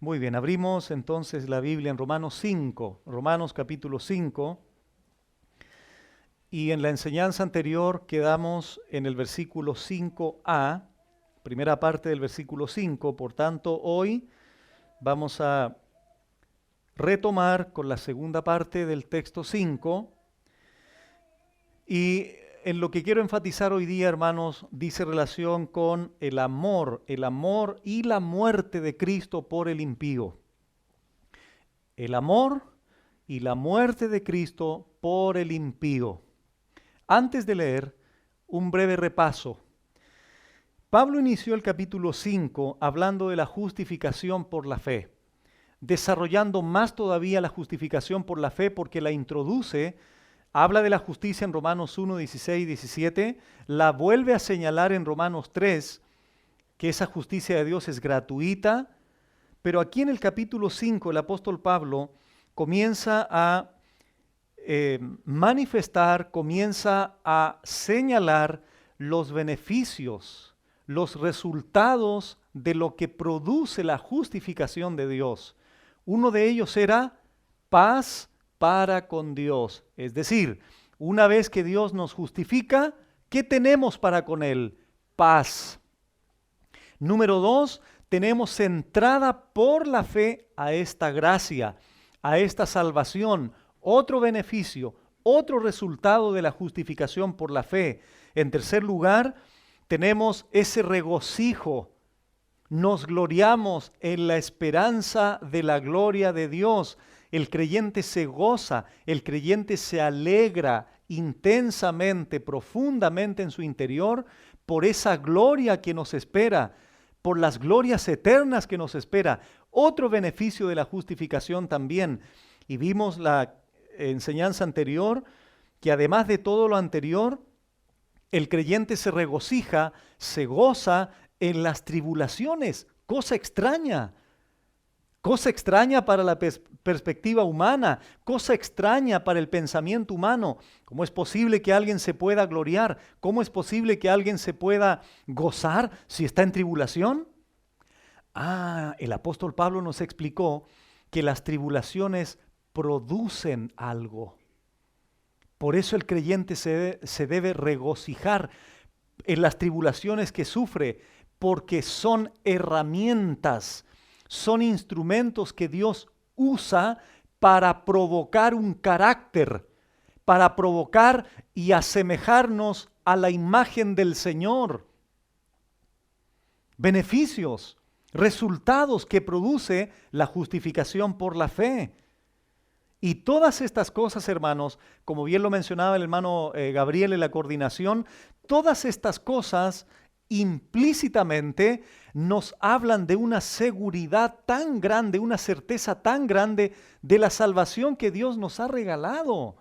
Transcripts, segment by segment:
Muy bien, abrimos entonces la Biblia en Romanos 5, Romanos capítulo 5, y en la enseñanza anterior quedamos en el versículo 5a, primera parte del versículo 5, por tanto hoy vamos a retomar con la segunda parte del texto 5, y en lo que quiero enfatizar hoy día, hermanos, dice relación con el amor y la muerte de Cristo por el impío. El amor y la muerte de Cristo por el impío. Antes de leer, un breve repaso. Pablo inició el capítulo 5 hablando de la justificación por la fe, desarrollando más todavía la justificación por la fe porque la introduce. Habla de la justicia en Romanos 1, 16 y 17, la vuelve a señalar en Romanos 3, que esa justicia de Dios es gratuita, pero aquí en el capítulo 5 el apóstol Pablo comienza a manifestar, comienza a señalar los beneficios, los resultados de lo que produce la justificación de Dios. Uno de ellos era paz para con Dios. Es decir, una vez que Dios nos justifica, ¿qué tenemos para con Él? Paz. Número 2, tenemos entrada por la fe a esta gracia, a esta salvación, otro beneficio, otro resultado de la justificación por la fe. En tercer lugar, tenemos ese regocijo. Nos gloriamos en la esperanza de la gloria de Dios. El creyente se goza, el creyente se alegra intensamente, profundamente en su interior por esa gloria que nos espera, por las glorias eternas que nos espera. Otro beneficio de la justificación también. Y vimos la enseñanza anterior, que además de todo lo anterior, el creyente se regocija, se goza en las tribulaciones, cosa extraña para la perspectiva humana, cosa extraña para el pensamiento humano. ¿Cómo es posible que alguien se pueda gloriar? ¿Cómo es posible que alguien se pueda gozar si está en tribulación? El apóstol Pablo nos explicó que las tribulaciones producen algo. Por eso el creyente se debe regocijar en las tribulaciones que sufre, porque son herramientas, son instrumentos que Dios usa para provocar un carácter, para provocar y asemejarnos a la imagen del Señor. Beneficios, resultados que produce la justificación por la fe. Y todas estas cosas, hermanos, como bien lo mencionaba el hermano Gabriel en la coordinación, todas estas cosas implícitamente nos hablan de una seguridad tan grande, una certeza tan grande de la salvación que Dios nos ha regalado.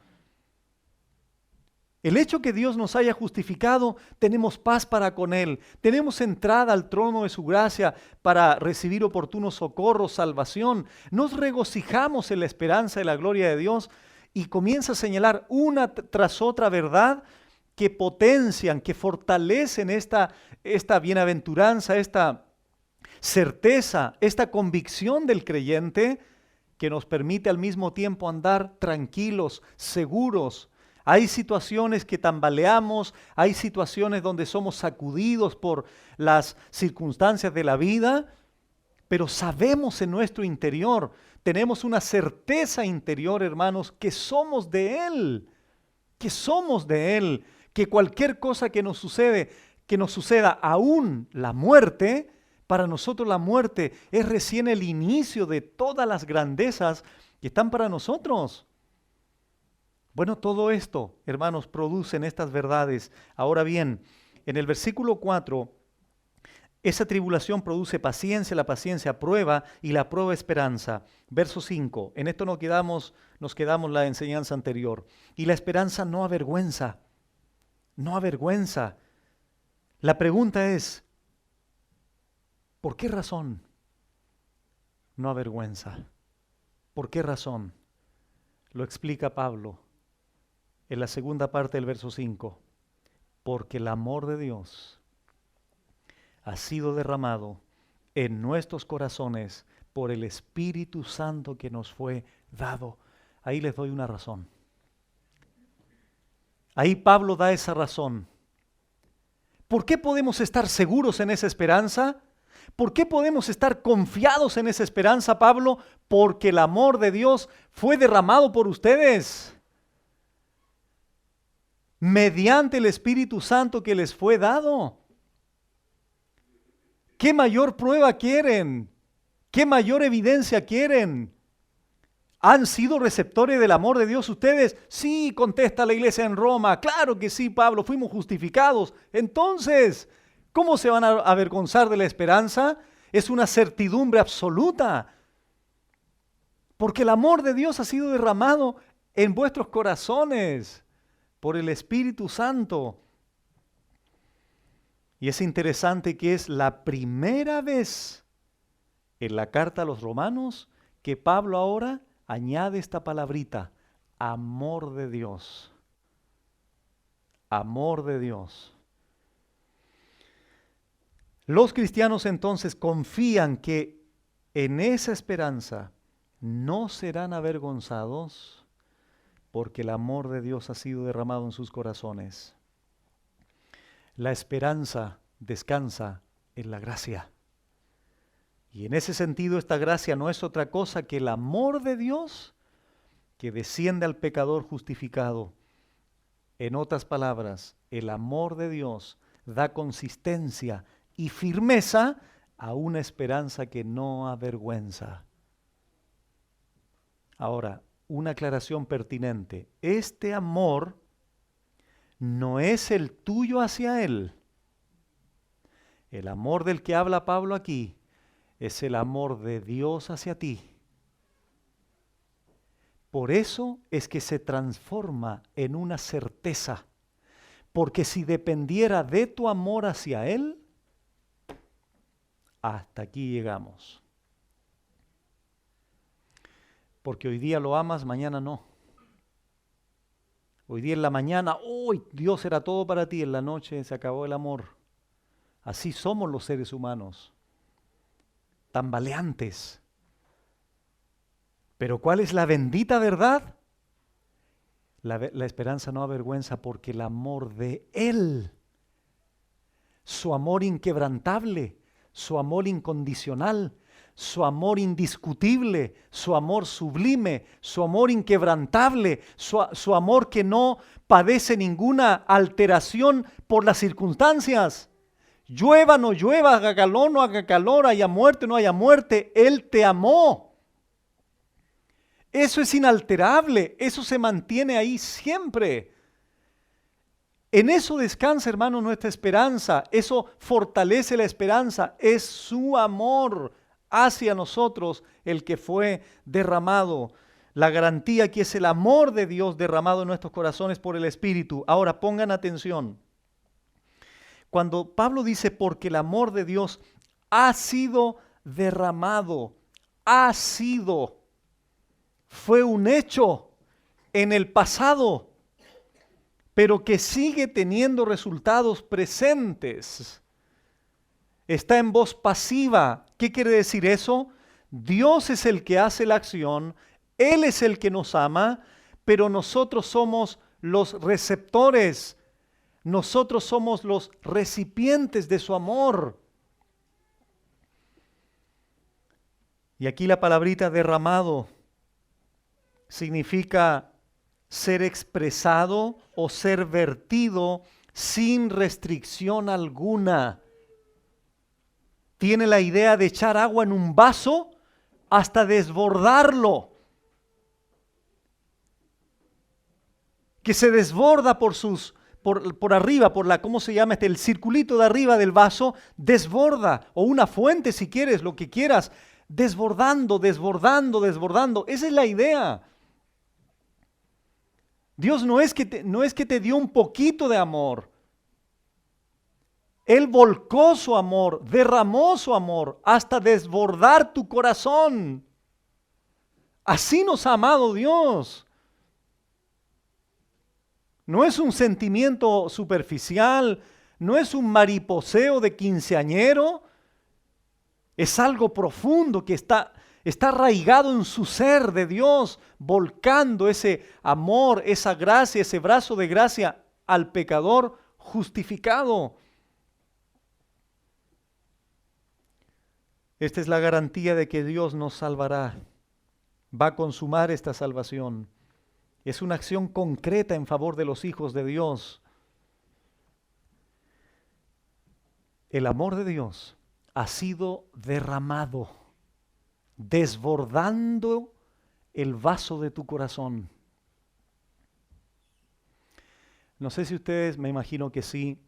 El hecho que Dios nos haya justificado, tenemos paz para con Él, tenemos entrada al trono de su gracia para recibir oportuno socorro, salvación. Nos regocijamos en la esperanza de la gloria de Dios y comienza a señalar una tras otra verdad que potencian, que fortalecen esta bienaventuranza, esta certeza, esta convicción del creyente que nos permite al mismo tiempo andar tranquilos, seguros. Hay situaciones que tambaleamos, hay situaciones donde somos sacudidos por las circunstancias de la vida, pero sabemos en nuestro interior, tenemos una certeza interior, hermanos, que somos de Él, que cualquier cosa que nos suceda, aún la muerte, para nosotros la muerte es recién el inicio de todas las grandezas que están para nosotros. Bueno, todo esto, hermanos, producen estas verdades. Ahora bien, en el versículo 4, esa tribulación produce paciencia, la paciencia prueba y la prueba esperanza. Verso 5, en esto nos quedamos la enseñanza anterior. Y la esperanza no avergüenza, no avergüenza. La pregunta es, ¿por qué razón no avergüenza? ¿Por qué razón? Lo explica Pablo en la segunda parte del verso 5. Porque el amor de Dios ha sido derramado en nuestros corazones por el Espíritu Santo que nos fue dado. Ahí les doy una razón. Ahí Pablo da esa razón. ¿Por qué podemos estar seguros en esa esperanza? ¿Por qué podemos estar confiados en esa esperanza, Pablo? Porque el amor de Dios fue derramado por ustedes mediante el Espíritu Santo que les fue dado. ¿Qué mayor prueba quieren? ¿Qué mayor evidencia quieren? ¿Han sido receptores del amor de Dios ustedes? Sí, contesta la iglesia en Roma. Claro que sí, Pablo, fuimos justificados. Entonces, ¿cómo se van a avergonzar de la esperanza? Es una certidumbre absoluta. Porque el amor de Dios ha sido derramado en vuestros corazones por el Espíritu Santo. Y es interesante que es la primera vez en la carta a los romanos que Pablo ahora añade esta palabrita, amor de Dios. Amor de Dios. Los cristianos entonces confían que en esa esperanza no serán avergonzados porque el amor de Dios ha sido derramado en sus corazones. La esperanza descansa en la gracia. Y en ese sentido esta gracia no es otra cosa que el amor de Dios que desciende al pecador justificado. En otras palabras, el amor de Dios da consistencia y firmeza a una esperanza que no avergüenza. Ahora, una aclaración pertinente. Este amor no es el tuyo hacia Él. El amor del que habla Pablo aquí es el amor de Dios hacia ti. Por eso es que se transforma en una certeza. Porque si dependiera de tu amor hacia Él, hasta aquí llegamos. Porque hoy día lo amas, mañana no. Hoy día en la mañana, ¡uy! Dios era todo para ti, en la noche se acabó el amor. Así somos los seres humanos, tambaleantes. Pero ¿cuál es la bendita verdad? La esperanza no avergüenza porque el amor de Él, su amor inquebrantable, su amor incondicional, su amor indiscutible, su amor sublime, su amor inquebrantable, su amor que no padece ninguna alteración por las circunstancias. Llueva, no llueva, haga calor, no haga calor, haya muerte, no haya muerte, Él te amó. Eso es inalterable, eso se mantiene ahí siempre. En eso descansa, hermano, nuestra esperanza, eso fortalece la esperanza, es su amor hacia nosotros el que fue derramado. La garantía que es el amor de Dios derramado en nuestros corazones por el Espíritu. Ahora pongan atención. Cuando Pablo dice porque el amor de Dios ha sido derramado, fue un hecho en el pasado, pero que sigue teniendo resultados presentes. Está en voz pasiva. ¿Qué quiere decir eso? Dios es el que hace la acción, Él es el que nos ama, pero nosotros somos los receptores, nosotros somos los recipientes de su amor. Y aquí la palabrita derramado significa ser expresado o ser vertido sin restricción alguna. Tiene la idea de echar agua en un vaso hasta desbordarlo. Que se desborda por arriba, ¿cómo se llama? El circulito de arriba del vaso, desborda. O una fuente si quieres, lo que quieras. Desbordando. Esa es la idea. Dios no es que te dio un poquito de amor. Él volcó su amor, derramó su amor hasta desbordar tu corazón. Así nos ha amado Dios. No es un sentimiento superficial, no es un mariposeo de quinceañero. Es algo profundo que está Está arraigado en su ser de Dios, volcando ese amor, esa gracia, ese brazo de gracia al pecador justificado. Esta es la garantía de que Dios nos salvará. Va a consumar esta salvación. Es una acción concreta en favor de los hijos de Dios. El amor de Dios ha sido derramado, desbordando el vaso de tu corazón. No sé si ustedes, me imagino que sí,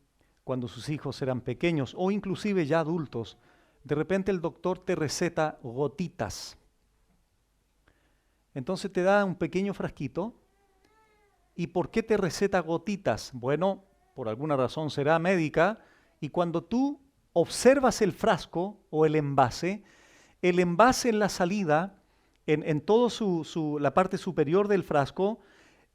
cuando sus hijos eran pequeños o inclusive ya adultos, de repente el doctor te receta gotitas. Entonces te da un pequeño frasquito. ¿Y por qué te receta gotitas? Bueno, por alguna razón será médica, y cuando tú observas el frasco o el envase en la salida, en toda la parte superior del frasco,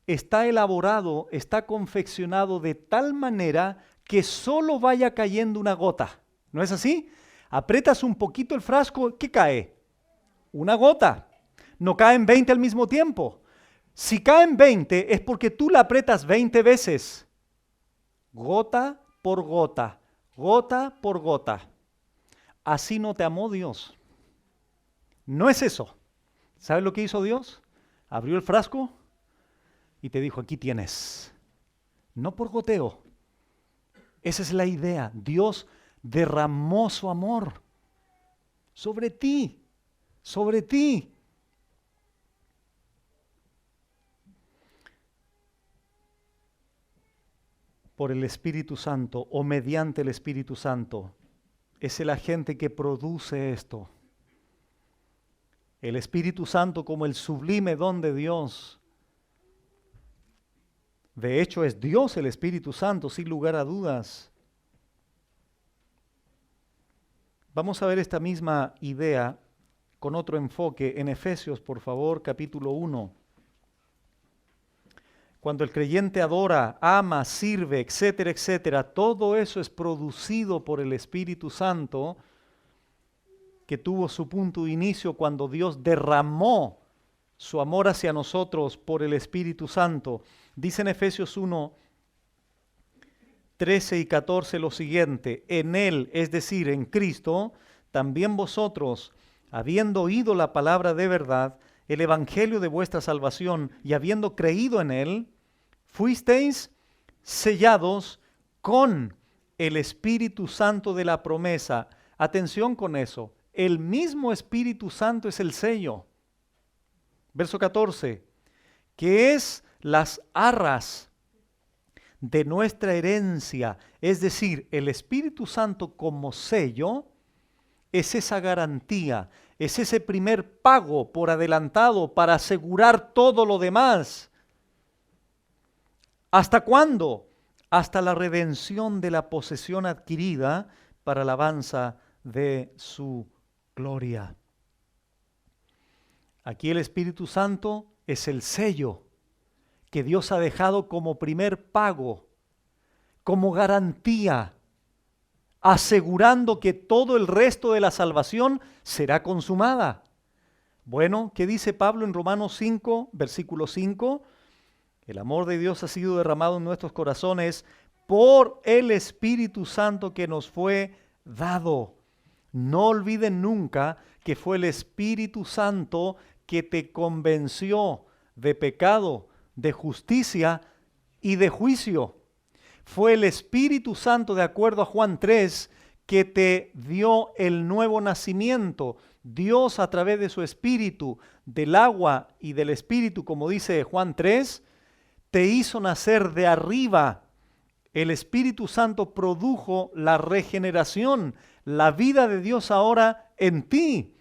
está elaborado, está confeccionado de tal manera que solo vaya cayendo una gota. ¿No es así? Aprietas un poquito el frasco, ¿qué cae? Una gota. No caen 20 al mismo tiempo. Si caen 20 es porque tú la aprietas 20 veces. Gota por gota, gota por gota. Así no te amó Dios. No es eso. ¿Sabes lo que hizo Dios? Abrió el frasco y te dijo, aquí tienes. No por goteo. Esa es la idea. Dios derramó su amor sobre ti, sobre ti. Por el Espíritu Santo o mediante el Espíritu Santo. Es el agente que produce esto. El Espíritu Santo como el sublime don de Dios. De hecho, es Dios el Espíritu Santo, sin lugar a dudas. Vamos a ver esta misma idea con otro enfoque en Efesios, por favor, capítulo 1. Cuando el creyente adora, ama, sirve, etcétera, etcétera, todo eso es producido por el Espíritu Santo, que tuvo su punto de inicio cuando Dios derramó su amor hacia nosotros por el Espíritu Santo. Dice en Efesios 1, 13 y 14 lo siguiente: en Él, es decir, en Cristo, también vosotros, habiendo oído la palabra de verdad, el evangelio de vuestra salvación, y habiendo creído en Él, fuisteis sellados con el Espíritu Santo de la promesa. Atención con eso, el mismo Espíritu Santo es el sello. Verso 14, que es las arras de nuestra herencia, es decir, el Espíritu Santo como sello, es esa garantía, es ese primer pago por adelantado para asegurar todo lo demás. ¿Hasta cuándo? Hasta la redención de la posesión adquirida para alabanza de su gloria. Aquí el Espíritu Santo es el sello que Dios ha dejado como primer pago, como garantía, asegurando que todo el resto de la salvación será consumada. Bueno, ¿qué dice Pablo en Romanos 5, versículo 5? El amor de Dios ha sido derramado en nuestros corazones por el Espíritu Santo que nos fue dado. No olviden nunca que fue el Espíritu Santo que te convenció de pecado, de justicia y de juicio. Fue el Espíritu Santo, de acuerdo a Juan 3, que te dio el nuevo nacimiento. Dios, a través de su Espíritu, del agua y del Espíritu, como dice Juan 3, te hizo nacer de arriba. El Espíritu Santo produjo la regeneración, la vida de Dios ahora en ti.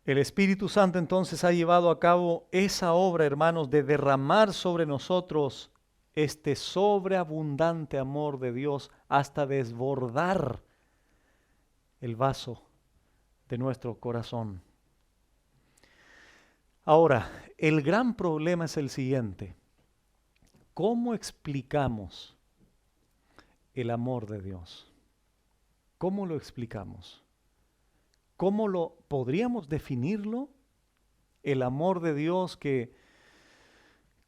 El Espíritu Santo entonces ha llevado a cabo esa obra, hermanos, de derramar sobre nosotros este sobreabundante amor de Dios hasta desbordar el vaso de nuestro corazón. Ahora, el gran problema es el siguiente: ¿cómo explicamos el amor de Dios? ¿Cómo lo explicamos? ¿Cómo lo podríamos definirlo? El amor de Dios que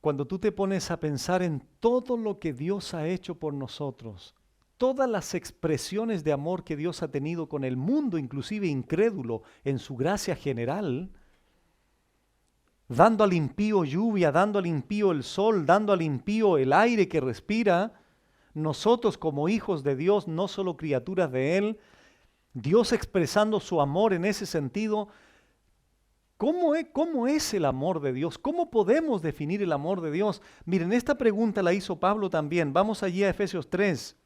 cuando tú te pones a pensar en todo lo que Dios ha hecho por nosotros, todas las expresiones de amor que Dios ha tenido con el mundo, inclusive incrédulo, en su gracia general, dando al impío lluvia, dando al impío el sol, dando al impío el aire que respira, nosotros como hijos de Dios, no solo criaturas de Él, Dios expresando su amor en ese sentido. ¿Cómo es el amor de Dios? ¿Cómo podemos definir el amor de Dios? Miren, esta pregunta la hizo Pablo también. Vamos allí a Efesios 3.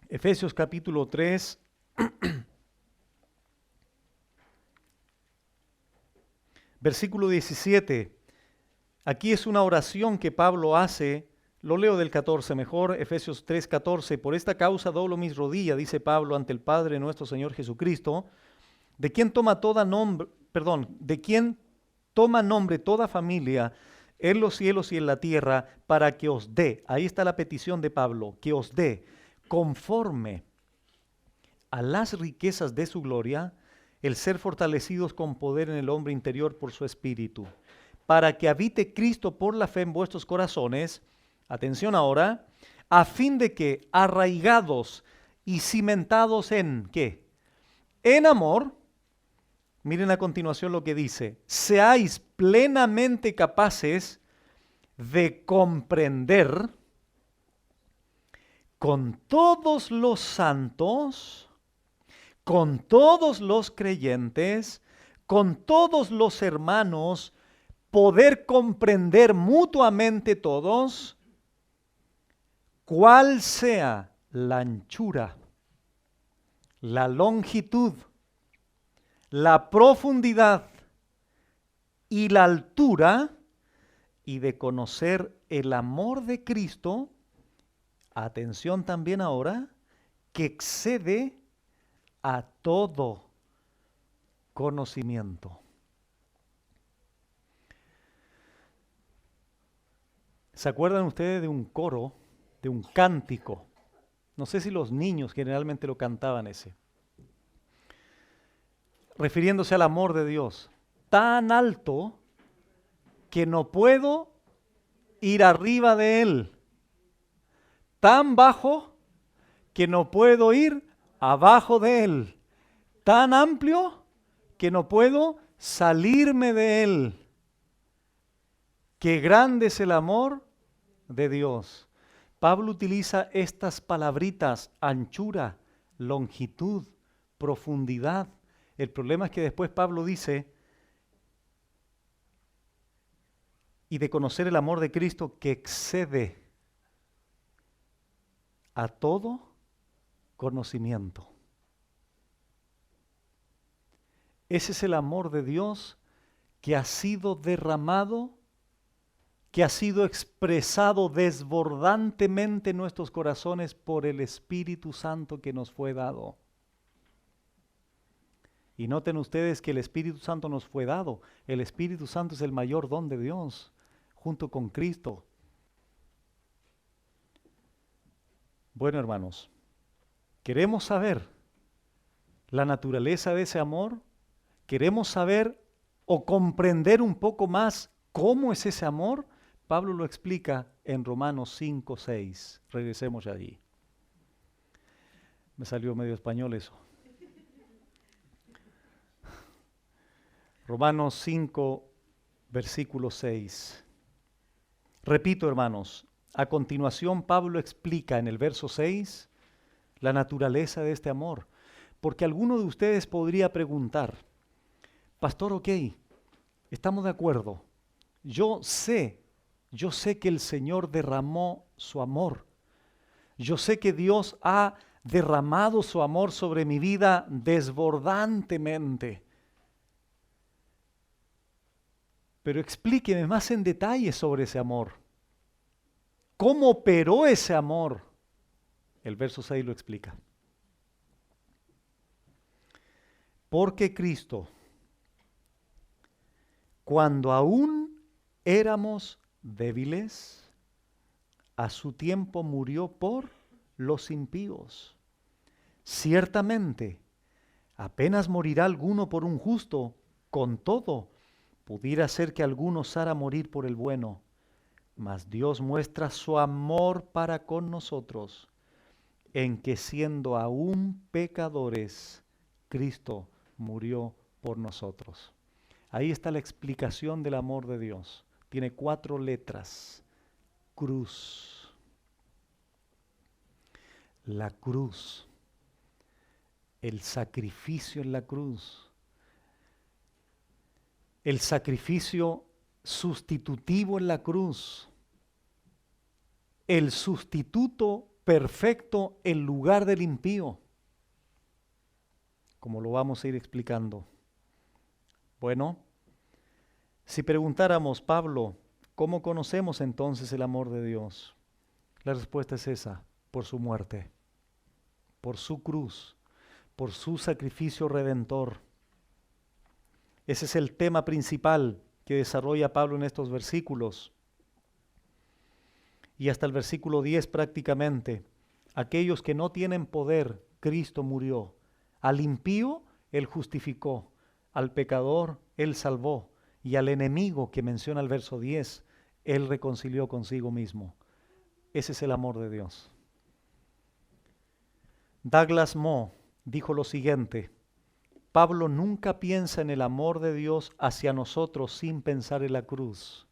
Efesios capítulo 3. Versículo 17. Aquí es una oración que Pablo hace. Lo leo del 14 mejor, Efesios 3:14. Por esta causa doblo mis rodillas, dice Pablo, ante el Padre nuestro Señor Jesucristo, de quien toma nombre toda familia en los cielos y en la tierra, para que os dé, ahí está la petición de Pablo, que os dé, conforme a las riquezas de su gloria, el ser fortalecidos con poder en el hombre interior por su espíritu, para que habite Cristo por la fe en vuestros corazones. Atención ahora, a fin de que arraigados y cimentados en ¿qué? En amor, miren a continuación lo que dice, seáis plenamente capaces de comprender con todos los santos, con todos los creyentes, con todos los hermanos, poder comprender mutuamente todos cuál sea la anchura, la longitud, la profundidad y la altura, y de conocer el amor de Cristo, atención también ahora, que excede a todo conocimiento. ¿Se acuerdan ustedes de un coro, de un cántico? No sé si los niños generalmente lo cantaban ese. Refiriéndose al amor de Dios. Tan alto que no puedo ir arriba de él. Tan bajo que no puedo ir abajo de él. Tan amplio que no puedo salirme de él. Qué grande es el amor de Dios. Pablo utiliza estas palabritas, anchura, longitud, profundidad. El problema es que después Pablo dice, y de conocer el amor de Cristo que excede a todo conocimiento. Ese es el amor de Dios que ha sido derramado, que ha sido expresado desbordantemente en nuestros corazones por el Espíritu Santo que nos fue dado. Y noten ustedes que el Espíritu Santo nos fue dado. El Espíritu Santo es el mayor don de Dios, junto con Cristo. Bueno, hermanos, ¿queremos saber la naturaleza de ese amor? ¿Queremos saber o comprender un poco más cómo es ese amor? Pablo lo explica en Romanos 5:6. Regresemos allí. Me salió medio español eso. Romanos 5, versículo 6. Repito, hermanos, a continuación Pablo explica en el verso 6 la naturaleza de este amor. Porque alguno de ustedes podría preguntar, pastor, ok, estamos de acuerdo. Yo sé que el Señor derramó su amor. Yo sé que Dios ha derramado su amor sobre mi vida desbordantemente. Pero explíqueme más en detalle sobre ese amor. ¿Cómo operó ese amor? El verso 6 lo explica. Porque Cristo, cuando aún éramos débiles, a su tiempo murió por los impíos. Ciertamente, apenas morirá alguno por un justo, con todo, pudiera ser que alguno osara morir por el bueno. Mas Dios muestra su amor para con nosotros, en que siendo aún pecadores, Cristo murió por nosotros. Ahí está la explicación del amor de Dios. Tiene 4 letras. Cruz. La cruz. El sacrificio en la cruz. El sacrificio sustitutivo en la cruz. El sustituto perfecto en lugar del impío. Como lo vamos a ir explicando. Bueno, si preguntáramos, Pablo, ¿cómo conocemos entonces el amor de Dios? La respuesta es esa, por su muerte, por su cruz, por su sacrificio redentor. Ese es el tema principal que desarrolla Pablo en estos versículos. Y hasta el versículo 10 prácticamente, aquellos que no tienen poder, Cristo murió. Al impío, Él justificó. Al pecador, Él salvó. Y al enemigo que menciona el verso 10, Él reconcilió consigo mismo. Ese es el amor de Dios. Douglas Moo dijo lo siguiente: Pablo nunca piensa en el amor de Dios hacia nosotros sin pensar en la cruz.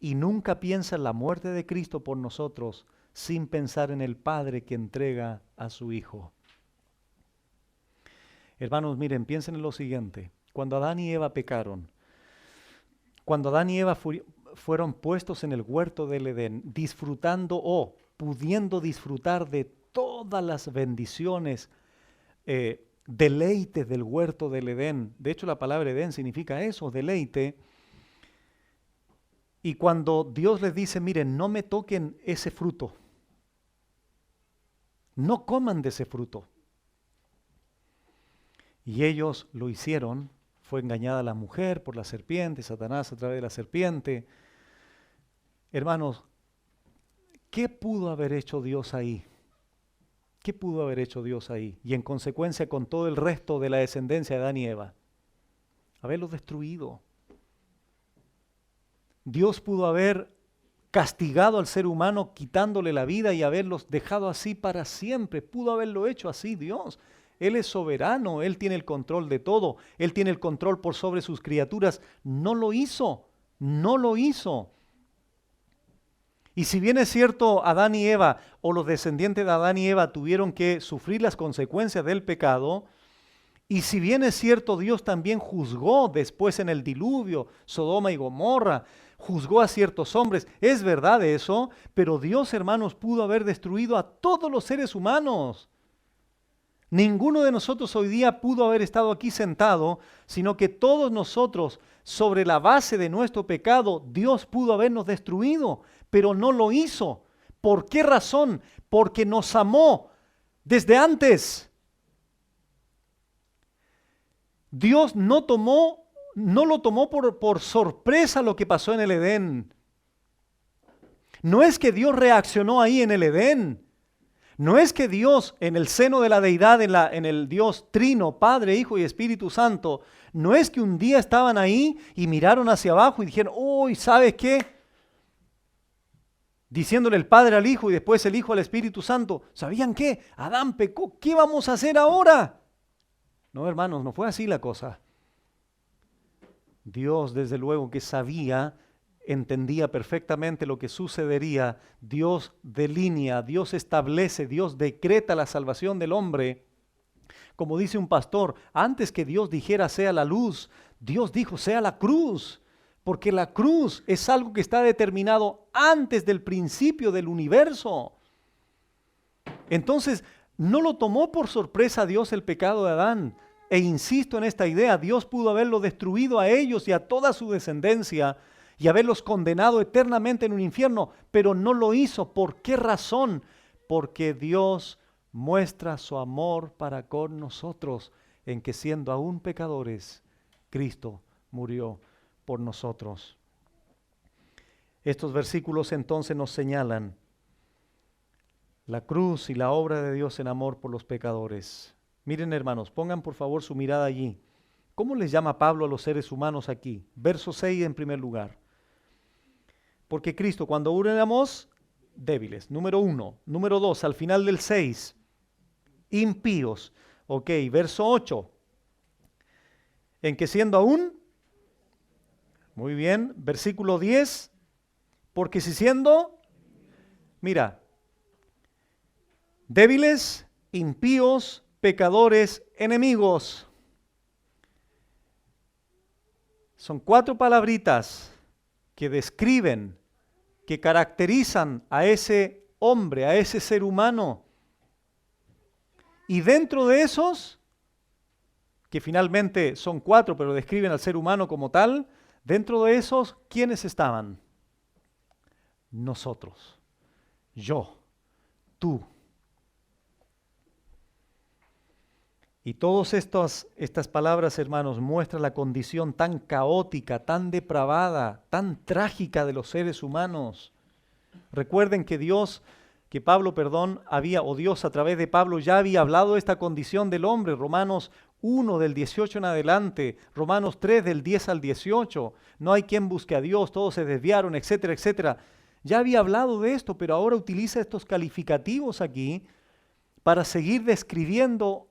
Y nunca piensa en la muerte de Cristo por nosotros sin pensar en el Padre que entrega a su Hijo. Hermanos, miren, piensen en lo siguiente. Cuando Adán y Eva pecaron, cuando Adán y Eva fueron puestos en el huerto del Edén, disfrutando o pudiendo disfrutar de todas las bendiciones, deleites del huerto del Edén. De hecho, la palabra Edén significa eso, deleite. Y cuando Dios les dice, miren, no me toquen ese fruto, no coman de ese fruto. Y ellos lo hicieron, fue engañada la mujer por la serpiente, Satanás a través de la serpiente. Hermanos, ¿qué pudo haber hecho Dios ahí? ¿Qué pudo haber hecho Dios ahí? Y en consecuencia con todo el resto de la descendencia de Adán y Eva. Haberlos destruido. Dios pudo haber castigado al ser humano quitándole la vida y haberlos dejado así para siempre. Pudo haberlo hecho así Dios. Él es soberano, Él tiene el control de todo. Él tiene el control por sobre sus criaturas. No lo hizo, no lo hizo. Y si bien es cierto, Adán y Eva o los descendientes de Adán y Eva tuvieron que sufrir las consecuencias del pecado, y si bien es cierto, Dios también juzgó después en el diluvio, Sodoma y Gomorra, juzgó a ciertos hombres, es verdad eso, pero Dios, hermanos, pudo haber destruido a todos los seres humanos. Ninguno de nosotros hoy día pudo haber estado aquí sentado, sino que todos nosotros, sobre la base de nuestro pecado, Dios pudo habernos destruido, pero no lo hizo. ¿Por qué razón? Porque nos amó desde antes. Dios no lo tomó por sorpresa lo que pasó en el Edén. No es que Dios reaccionó ahí en el Edén. No es que Dios en el seno de la deidad, en el Dios Trino, Padre, Hijo y Espíritu Santo, no es que un día estaban ahí y miraron hacia abajo y dijeron, uy, ¿sabes qué? Diciéndole el Padre al Hijo y después el Hijo al Espíritu Santo, ¿sabían qué? Adán pecó, ¿qué vamos a hacer ahora? No, hermanos, no fue así la cosa. Dios, desde luego que sabía, entendía perfectamente lo que sucedería. Dios delinea, Dios establece, Dios decreta la salvación del hombre. Como dice un pastor, antes que Dios dijera sea la luz, Dios dijo sea la cruz. Porque la cruz es algo que está determinado antes del principio del universo. Entonces, no lo tomó por sorpresa Dios el pecado de Adán. E insisto en esta idea, Dios pudo haberlo destruido a ellos y a toda su descendencia y haberlos condenado eternamente en un infierno, pero no lo hizo. ¿Por qué razón? Porque Dios muestra su amor para con nosotros, en que siendo aún pecadores, Cristo murió por nosotros. Estos versículos entonces nos señalan la cruz y la obra de Dios en amor por los pecadores. Miren, hermanos, pongan por favor su mirada allí. ¿Cómo les llama Pablo a los seres humanos aquí? Verso 6 en primer lugar. Porque Cristo, cuando éramos débiles, número 1. Número 2, al final del 6, impíos. Ok, verso 8. En que siendo aún, muy bien, versículo 10, porque si siendo, mira, débiles, impíos, pecadores, enemigos. Son 4 palabritas que describen, que caracterizan a ese hombre, a ese ser humano. Y dentro de esos, que finalmente son 4, pero describen al ser humano como tal, dentro de esos, ¿quiénes estaban? Nosotros, yo, tú. Y todas estas palabras, hermanos, muestran la condición tan caótica, tan depravada, tan trágica de los seres humanos. Recuerden que Dios a través de Pablo ya había hablado de esta condición del hombre. Romanos 1 del 18 en adelante, Romanos 3 del 10 al 18. No hay quien busque a Dios, todos se desviaron, etcétera, etcétera. Ya había hablado de esto, pero ahora utiliza estos calificativos aquí para seguir describiendo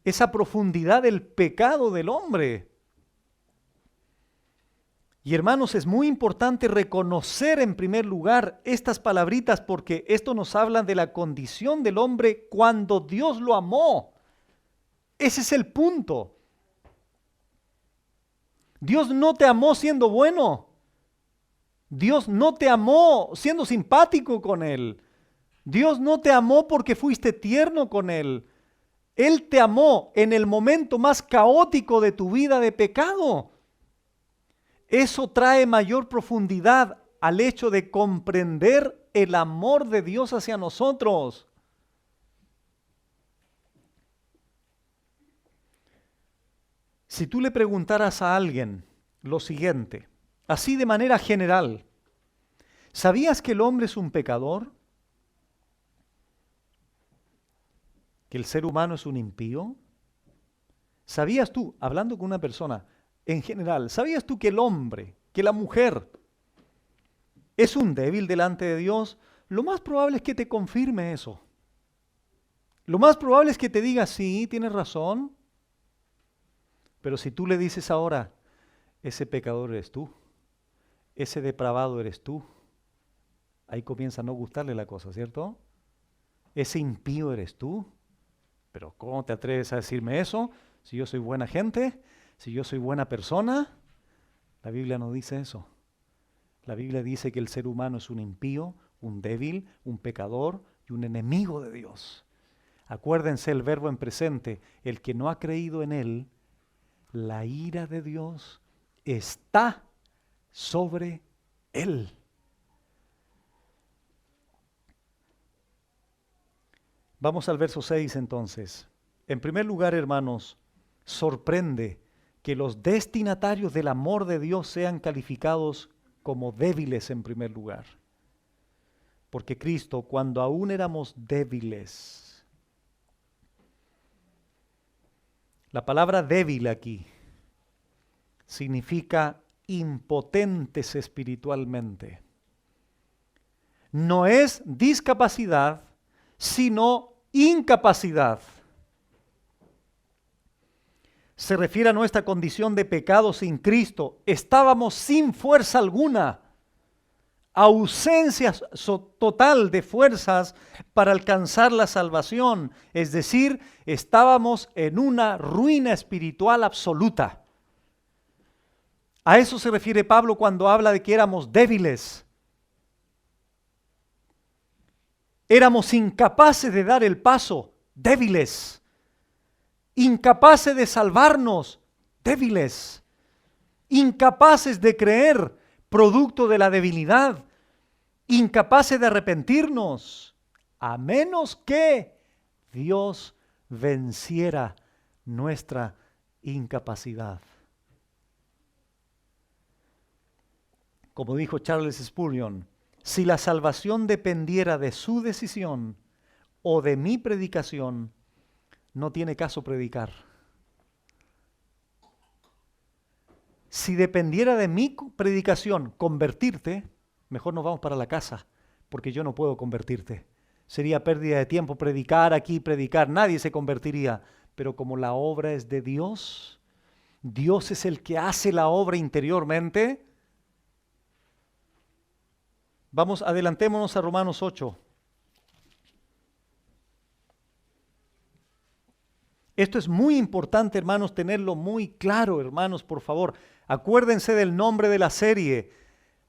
esa profundidad del pecado del hombre. Y hermanos, es muy importante reconocer en primer lugar estas palabritas porque esto nos habla de la condición del hombre cuando Dios lo amó. Ese es el punto. Dios no te amó siendo bueno. Dios no te amó siendo simpático con Él. Dios no te amó porque fuiste tierno con Él. Él te amó en el momento más caótico de tu vida de pecado. Eso trae mayor profundidad al hecho de comprender el amor de Dios hacia nosotros. Si tú le preguntaras a alguien lo siguiente, así de manera general, ¿sabías que el hombre es un pecador? ¿Que el ser humano es un impío? ¿Sabías tú, hablando con una persona en general, sabías tú que el hombre, que la mujer es un débil delante de Dios? Lo más probable es que te confirme eso. Lo más probable es que te diga, sí, tienes razón. Pero si tú le dices ahora, ese pecador eres tú, ese depravado eres tú, ahí comienza a no gustarle la cosa, ¿cierto? Ese impío eres tú. Pero ¿cómo te atreves a decirme eso? Si yo soy buena gente, si yo soy buena persona. La Biblia no dice eso. La Biblia dice que el ser humano es un impío, un débil, un pecador y un enemigo de Dios. Acuérdense el verbo en presente, el que no ha creído en Él, la ira de Dios está sobre él. Vamos al verso 6 entonces. En primer lugar, hermanos, sorprende que los destinatarios del amor de Dios sean calificados como débiles en primer lugar. Porque Cristo, cuando aún éramos débiles, la palabra débil aquí significa impotentes espiritualmente. No es discapacidad, sino incapacidad. Se refiere a nuestra condición de pecado sin Cristo. Estábamos sin fuerza alguna, ausencia total de fuerzas para alcanzar la salvación. Es decir, estábamos en una ruina espiritual absoluta. A eso se refiere Pablo cuando habla de que éramos débiles. Éramos incapaces de dar el paso, débiles. Incapaces de salvarnos, débiles. Incapaces de creer, producto de la debilidad. Incapaces de arrepentirnos, a menos que Dios venciera nuestra incapacidad. Como dijo Charles Spurgeon, si la salvación dependiera de su decisión o de mi predicación, no tiene caso predicar. Si dependiera de mi predicación convertirte, mejor nos vamos para la casa, porque yo no puedo convertirte. Sería pérdida de tiempo predicar aquí, predicar, nadie se convertiría. Pero como la obra es de Dios, Dios es el que hace la obra interiormente. Vamos, adelantémonos a Romanos 8. Esto es muy importante, hermanos, tenerlo muy claro, hermanos, por favor. Acuérdense del nombre de la serie.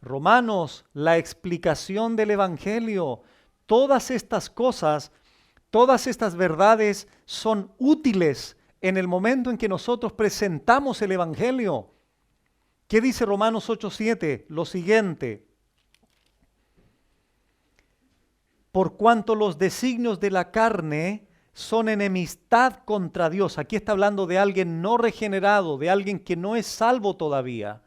Romanos, la explicación del Evangelio. Todas estas cosas, todas estas verdades son útiles en el momento en que nosotros presentamos el Evangelio. ¿Qué dice Romanos 8:7? Lo siguiente. Por cuanto los designios de la carne son enemistad contra Dios. Aquí está hablando de alguien no regenerado, de alguien que no es salvo todavía.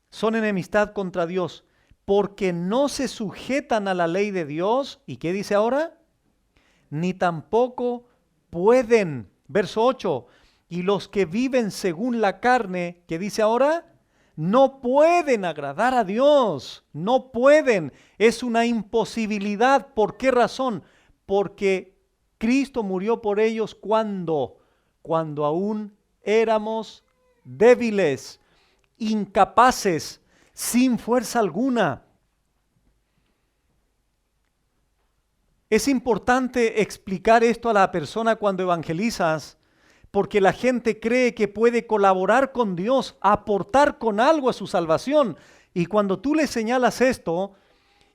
Son enemistad contra Dios, porque no se sujetan a la ley de Dios. ¿Y qué dice ahora? Ni tampoco pueden. Verso 8. Y los que viven según la carne, ¿qué dice ahora? No pueden agradar a Dios. No pueden. Es una imposibilidad. ¿Por qué razón? Porque Cristo murió por ellos cuando aún éramos débiles, incapaces, sin fuerza alguna. Es importante explicar esto a la persona cuando evangelizas, porque la gente cree que puede colaborar con Dios, aportar con algo a su salvación. Y cuando tú le señalas esto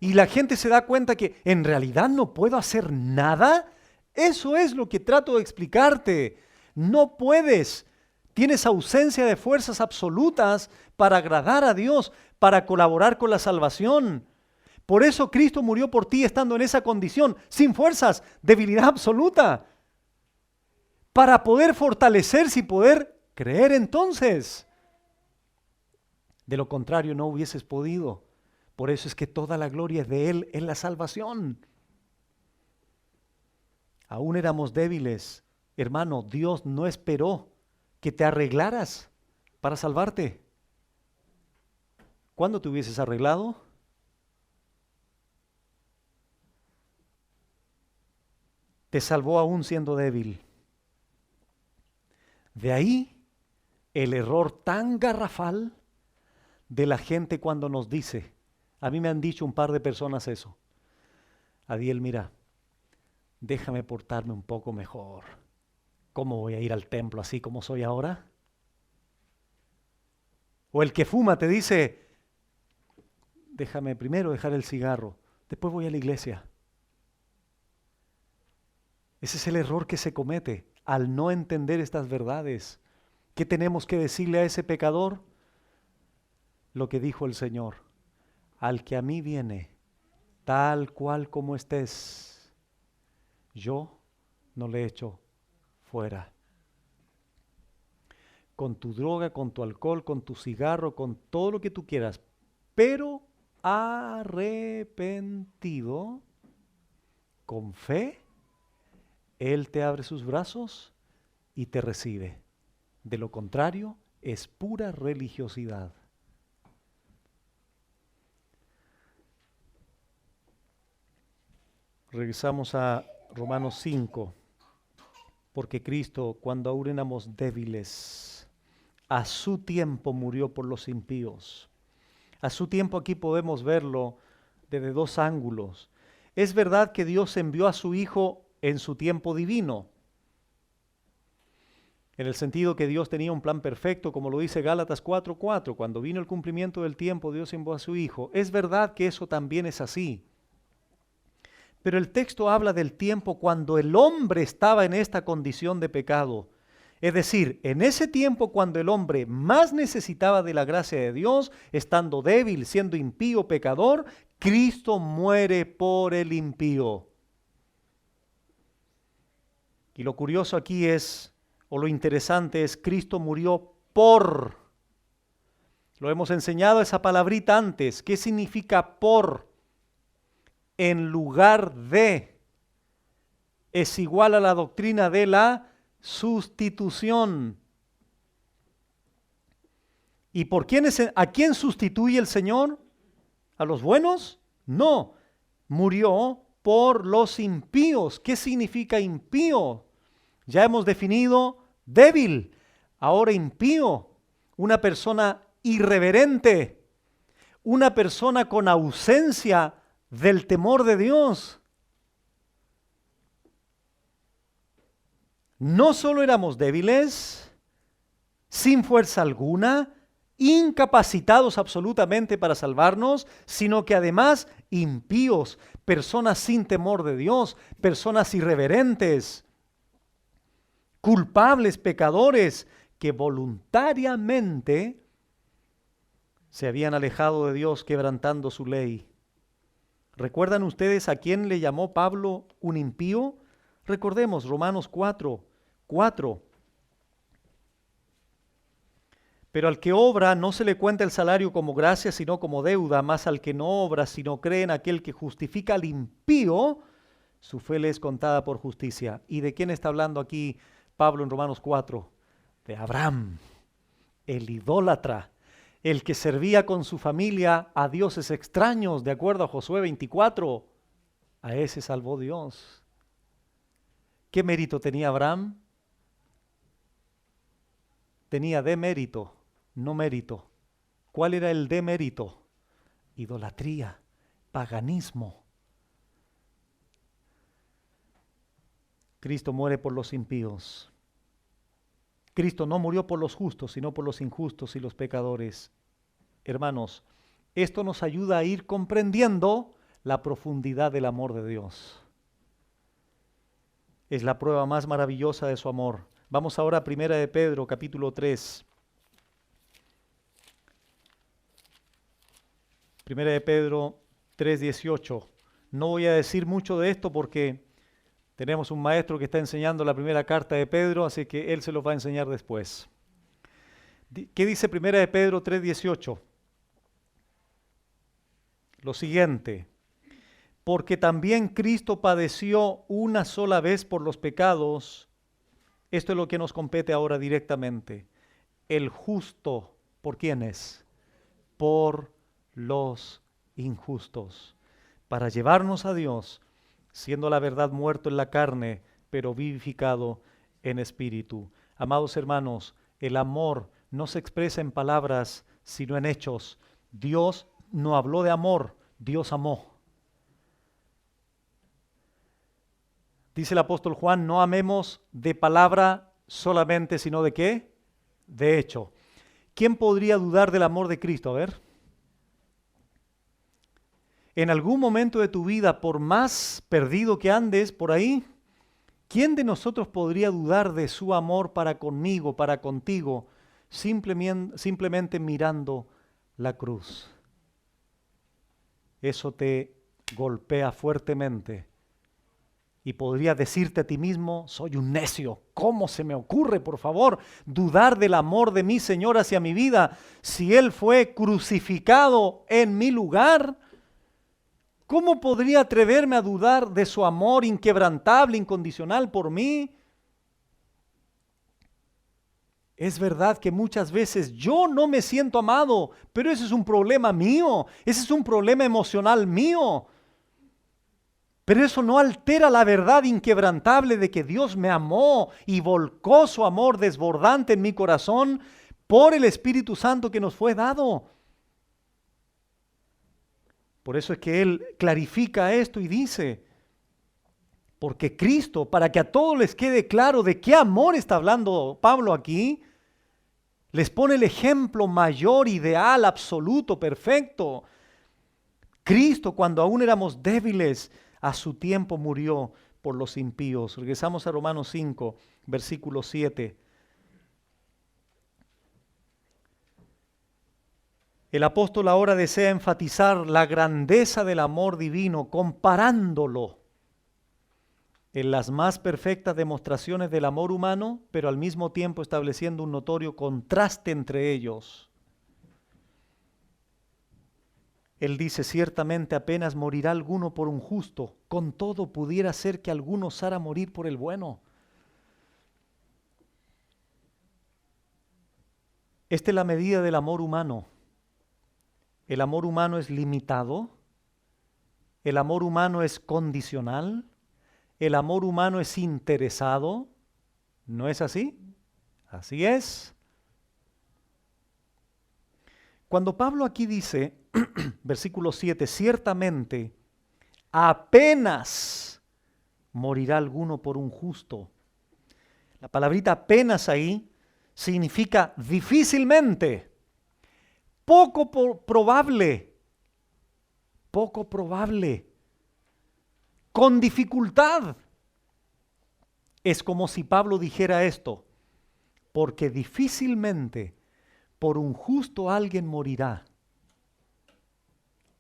y la gente se da cuenta que en realidad no puedo hacer nada, eso es lo que trato de explicarte. No puedes. Tienes ausencia de fuerzas absolutas para agradar a Dios, para colaborar con la salvación. Por eso Cristo murió por ti estando en esa condición, sin fuerzas, debilidad absoluta, para poder fortalecerse y poder creer entonces. De lo contrario no hubieses podido. Por eso es que toda la gloria es de Él en la salvación. Aún éramos débiles. Hermano, Dios no esperó que te arreglaras para salvarte. ¿Cuándo te hubieses arreglado? Te salvó aún siendo débil. De ahí el error tan garrafal de la gente cuando nos dice, a mí me han dicho un par de personas eso, Adiel, mira, déjame portarme un poco mejor. ¿Cómo voy a ir al templo así como soy ahora? O el que fuma te dice, déjame primero dejar el cigarro, después voy a la iglesia. Ese es el error que se comete al no entender estas verdades. ¿Qué tenemos que decirle a ese pecador? Lo que dijo el Señor, al que a mí viene, tal cual como estés, yo no le echo fuera. Con tu droga, con tu alcohol, con tu cigarro, con todo lo que tú quieras, pero arrepentido, con fe, Él te abre sus brazos y te recibe. De lo contrario, es pura religiosidad. Regresamos a Romanos 5, porque Cristo, cuando aún éramos débiles, a su tiempo murió por los impíos. A su tiempo aquí podemos verlo desde dos ángulos. Es verdad que Dios envió a su Hijo en su tiempo divino, en el sentido que Dios tenía un plan perfecto, como lo dice Gálatas 4:4, cuando vino el cumplimiento del tiempo, Dios envió a su Hijo. Es verdad que eso también es así. Pero el texto habla del tiempo cuando el hombre estaba en esta condición de pecado. Es decir, en ese tiempo cuando el hombre más necesitaba de la gracia de Dios, estando débil, siendo impío, pecador, Cristo muere por el impío. Y lo curioso aquí es, o lo interesante es, Cristo murió por. Lo hemos enseñado esa palabrita antes. ¿Qué significa por? En lugar de. Es igual a la doctrina de la sustitución. ¿Y a quién sustituye el Señor? ¿A los buenos? No. Murió por los impíos. ¿Qué significa impío? Ya hemos definido débil. Ahora impío. Una persona irreverente. Una persona con ausencia del temor de Dios. No solo éramos débiles, sin fuerza alguna, incapacitados absolutamente para salvarnos, sino que además impíos, personas sin temor de Dios, personas irreverentes, culpables, pecadores, que voluntariamente se habían alejado de Dios quebrantando su ley. ¿Recuerdan ustedes a quién le llamó Pablo un impío? Recordemos Romanos 4:4. Pero al que obra no se le cuenta el salario como gracia, sino como deuda, más al que no obra, sino cree en aquel que justifica al impío, su fe le es contada por justicia. ¿Y de quién está hablando aquí Pablo en Romanos 4? De Abraham, el idólatra, el que servía con su familia a dioses extraños, de acuerdo a Josué 24. A ese salvó Dios. ¿Qué mérito tenía Abraham? Tenía demérito, no mérito. ¿Cuál era el demérito? Idolatría, paganismo. Cristo muere por los impíos. Cristo no murió por los justos, sino por los injustos y los pecadores. Hermanos, esto nos ayuda a ir comprendiendo la profundidad del amor de Dios. Es la prueba más maravillosa de su amor. Vamos ahora a 1 de Pedro, capítulo 3. 1 de Pedro 3:18. No voy a decir mucho de esto porque tenemos un maestro que está enseñando la primera carta de Pedro, así que él se los va a enseñar después. ¿Qué dice 1 de Pedro 3:18? Lo siguiente. Porque también Cristo padeció una sola vez por los pecados. Esto es lo que nos compete ahora directamente. El justo, ¿por quién es? Por los injustos. Para llevarnos a Dios, siendo la verdad muerto en la carne, pero vivificado en espíritu. Amados hermanos, el amor no se expresa en palabras, sino en hechos. Dios no habló de amor, Dios amó. Dice el apóstol Juan, no amemos de palabra solamente, sino ¿de qué? De hecho. ¿Quién podría dudar del amor de Cristo? A ver. En algún momento de tu vida, por más perdido que andes por ahí, ¿quién de nosotros podría dudar de su amor para conmigo, para contigo, simplemente mirando la cruz? Eso te golpea fuertemente. Y podrías decirte a ti mismo, soy un necio. ¿Cómo se me ocurre, por favor, dudar del amor de mi Señor hacia mi vida si Él fue crucificado en mi lugar? ¿Cómo podría atreverme a dudar de su amor inquebrantable, incondicional por mí? Es verdad que muchas veces yo no me siento amado, pero ese es un problema mío, ese es un problema emocional mío. Pero eso no altera la verdad inquebrantable de que Dios me amó y volcó su amor desbordante en mi corazón por el Espíritu Santo que nos fue dado. Por eso es que Él clarifica esto y dice, porque Cristo, para que a todos les quede claro de qué amor está hablando Pablo aquí, les pone el ejemplo mayor, ideal, absoluto, perfecto. Cristo, cuando aún éramos débiles, a su tiempo murió por los impíos. Regresamos a Romanos 5, versículo 7. El apóstol ahora desea enfatizar la grandeza del amor divino, comparándolo en las más perfectas demostraciones del amor humano, pero al mismo tiempo estableciendo un notorio contraste entre ellos. Él dice, ciertamente apenas morirá alguno por un justo, con todo pudiera ser que alguno osara morir por el bueno. Esta es la medida del amor humano. El amor humano es limitado, el amor humano es condicional, el amor humano es interesado. ¿No es así? Así es. Cuando Pablo aquí dice, versículo 7, ciertamente apenas morirá alguno por un justo. La palabrita apenas ahí significa difícilmente, probable, poco probable, con dificultad. Es como si Pablo dijera esto, porque difícilmente por un justo alguien morirá.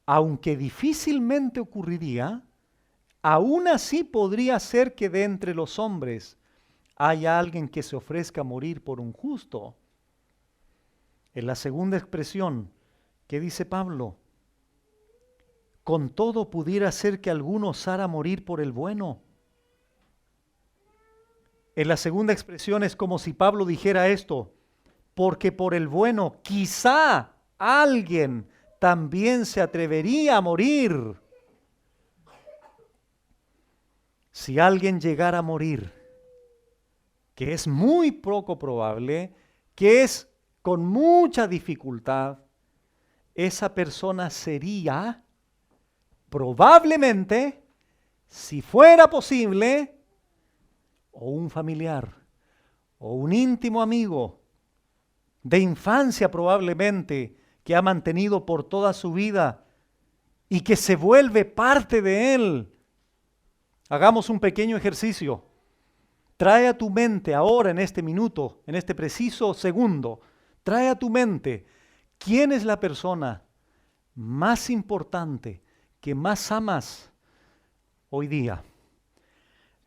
Aunque difícilmente ocurriría, aún así podría ser que de entre los hombres haya alguien que se ofrezca a morir por un justo. En la segunda expresión, ¿qué dice Pablo? Con todo pudiera ser que alguno osara morir por el bueno. En la segunda expresión es como si Pablo dijera esto, porque por el bueno quizá alguien también se atrevería a morir. Si alguien llegara a morir, que es muy poco probable, que es con mucha dificultad, esa persona sería probablemente, si fuera posible, o un familiar, o un íntimo amigo, de infancia probablemente, que ha mantenido por toda su vida y que se vuelve parte de él. Hagamos un pequeño ejercicio. Trae a tu mente ahora, en este minuto, en este preciso segundo, trae a tu mente quién es la persona más importante que más amas hoy día.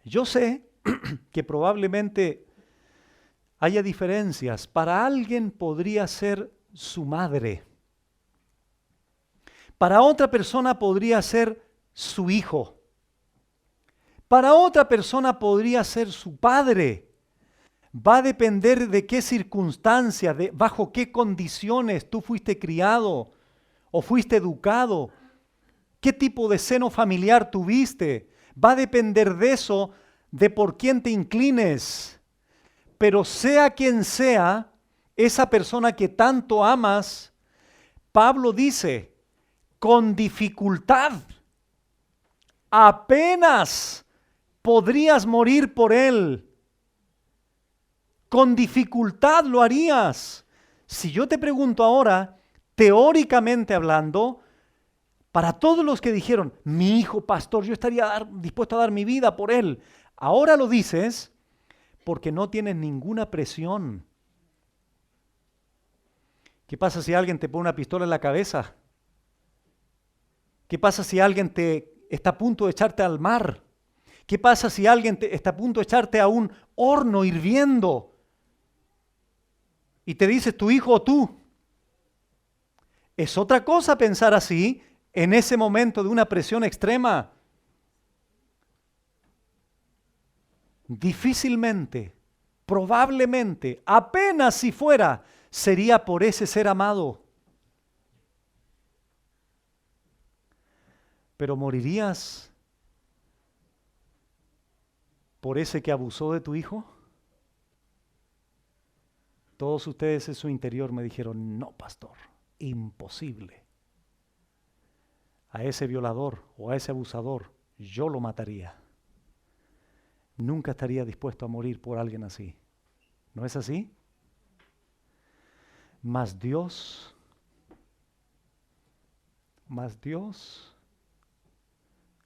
Yo sé que probablemente haya diferencias. Para alguien podría ser su madre. Para otra persona podría ser su hijo. Para otra persona podría ser su padre. Va a depender de qué circunstancia, bajo qué condiciones tú fuiste criado o fuiste educado, qué tipo de seno familiar tuviste. Va a depender de eso, de por quién te inclines. Pero sea quien sea, esa persona que tanto amas, Pablo dice, con dificultad, apenas podrías morir por él. Con dificultad lo harías. Si yo te pregunto ahora, teóricamente hablando, para todos los que dijeron, mi hijo pastor, yo estaría dispuesto a dar mi vida por él, ahora lo dices porque no tienes ninguna presión. ¿Qué pasa si alguien te pone una pistola en la cabeza? ¿Qué pasa si alguien te está a punto de echarte al mar? ¿Qué pasa si alguien está a punto de echarte a un horno hirviendo? Y te dice tu hijo o tú. Es otra cosa pensar así en ese momento de una presión extrema. Difícilmente, probablemente, apenas si fuera, sería por ese ser amado. Pero morirías por ese que abusó de tu hijo. Todos ustedes en su interior me dijeron, no, pastor, imposible. A ese violador o a ese abusador yo lo mataría. Nunca estaría dispuesto a morir por alguien así. ¿No es así? Mas Dios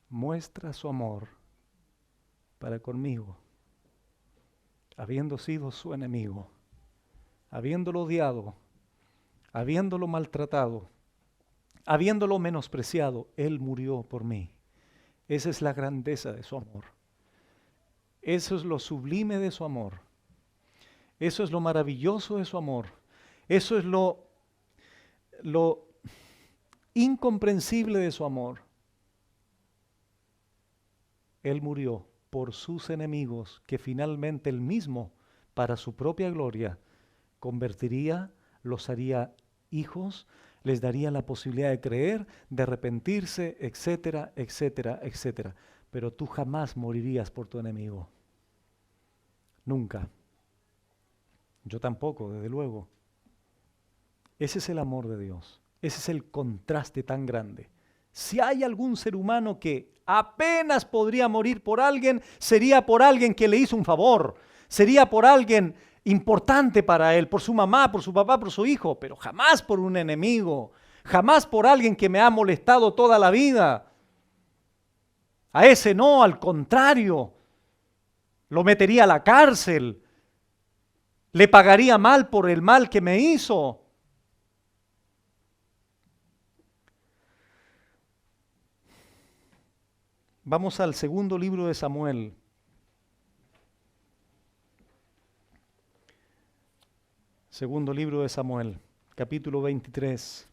muestra su amor para conmigo, habiendo sido su enemigo, habiéndolo odiado, habiéndolo maltratado, habiéndolo menospreciado, Él murió por mí. Esa es la grandeza de su amor. Eso es lo sublime de su amor. Eso es lo maravilloso de su amor. Eso es lo incomprensible de su amor, Él murió por sus enemigos, que finalmente Él mismo, para su propia gloria, convertiría, los haría hijos, les daría la posibilidad de creer, de arrepentirse, etcétera, etcétera, etcétera. Pero tú jamás morirías por tu enemigo. Nunca. Yo tampoco, desde luego. Ese es el amor de Dios. Ese es el contraste tan grande. Si hay algún ser humano que apenas podría morir por alguien, sería por alguien que le hizo un favor. Sería por alguien importante para él, por su mamá, por su papá, por su hijo, pero jamás por un enemigo. Jamás por alguien que me ha molestado toda la vida. A ese no, al contrario. Lo metería a la cárcel. Le pagaría mal por el mal que me hizo. Vamos al segundo libro de Samuel. Segundo libro de Samuel, capítulo 23.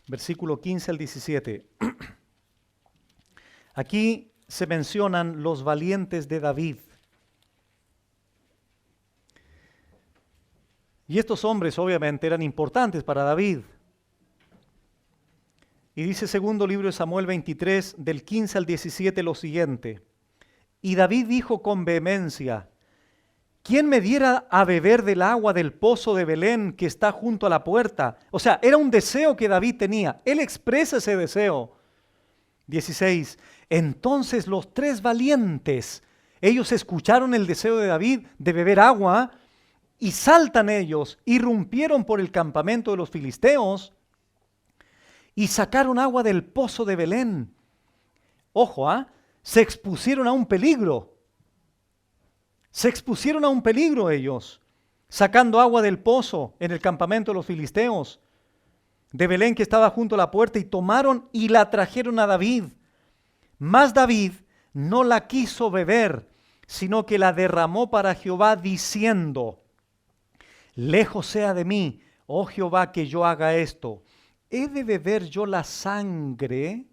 Versículo 15 al 17. Aquí se mencionan los valientes de David. Y estos hombres obviamente eran importantes para David. Y dice segundo libro de Samuel 23, del 15 al 17 lo siguiente. Y David dijo con vehemencia, ¿quién me diera a beber del agua del pozo de Belén que está junto a la puerta? O sea, era un deseo que David tenía. Él expresa ese deseo. 16. Entonces los tres valientes, ellos escucharon el deseo de David de beber agua y saltan ellos, irrumpieron por el campamento de los filisteos y sacaron agua del pozo de Belén. Ojo, se expusieron a un peligro. Se expusieron a un peligro ellos, sacando agua del pozo en el campamento de los filisteos, de Belén que estaba junto a la puerta, y tomaron y la trajeron a David. Mas David no la quiso beber, sino que la derramó para Jehová, diciendo, lejos sea de mí, oh Jehová, que yo haga esto. ¿He de beber yo la sangre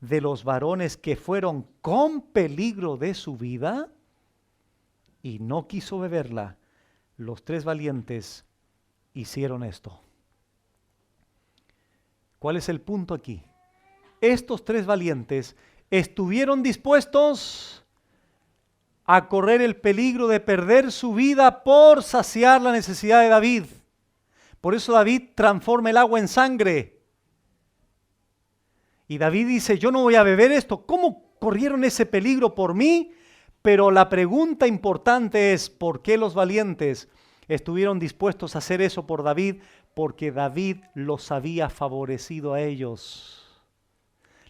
de los varones que fueron con peligro de su vida? Y no quiso beberla. Los tres valientes hicieron esto. ¿Cuál es el punto aquí? Estos tres valientes estuvieron dispuestos a correr el peligro de perder su vida por saciar la necesidad de David. Por eso David transforma el agua en sangre. Y David dice, yo no voy a beber esto. ¿Cómo corrieron ese peligro por mí? Pero la pregunta importante es, ¿por qué los valientes estuvieron dispuestos a hacer eso por David? Porque David los había favorecido a ellos.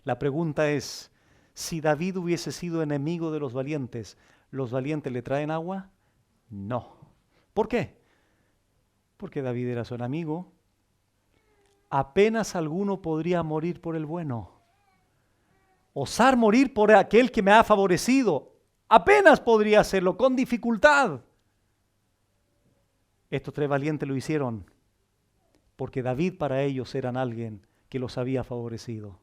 La pregunta es, si David hubiese sido enemigo de los valientes le traen agua? No. ¿Por qué? Porque David era su enemigo. Apenas alguno podría morir por el bueno. Osar morir por aquel que me ha favorecido. Apenas podría hacerlo, con dificultad. Estos tres valientes lo hicieron porque David para ellos eran alguien que los había favorecido.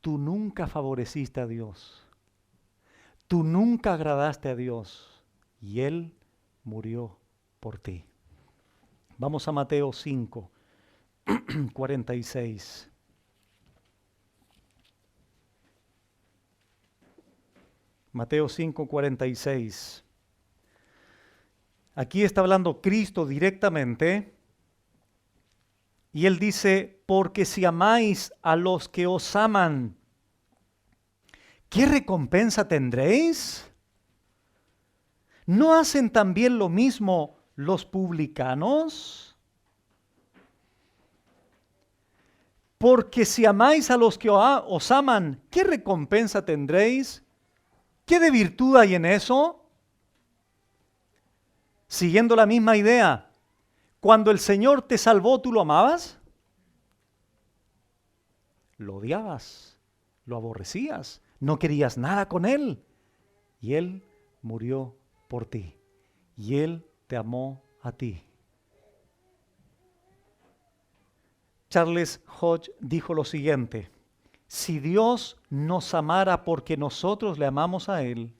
Tú nunca favoreciste a Dios. Tú nunca agradaste a Dios y Él murió por ti. Vamos a Mateo 5, 46. Mateo 5, 46. Aquí está hablando Cristo directamente y Él dice, porque si amáis a los que os aman, ¿qué recompensa tendréis? ¿No hacen también lo mismo los publicanos? Porque si amáis a los que os aman, ¿qué recompensa tendréis? ¿Qué de virtud hay en eso? Siguiendo la misma idea, cuando el Señor te salvó, ¿tú lo amabas? Lo odiabas, lo aborrecías, no querías nada con Él. Y Él murió por ti. Y Él te amó a ti. Charles Hodge dijo lo siguiente: si Dios nos amara porque nosotros le amamos a Él,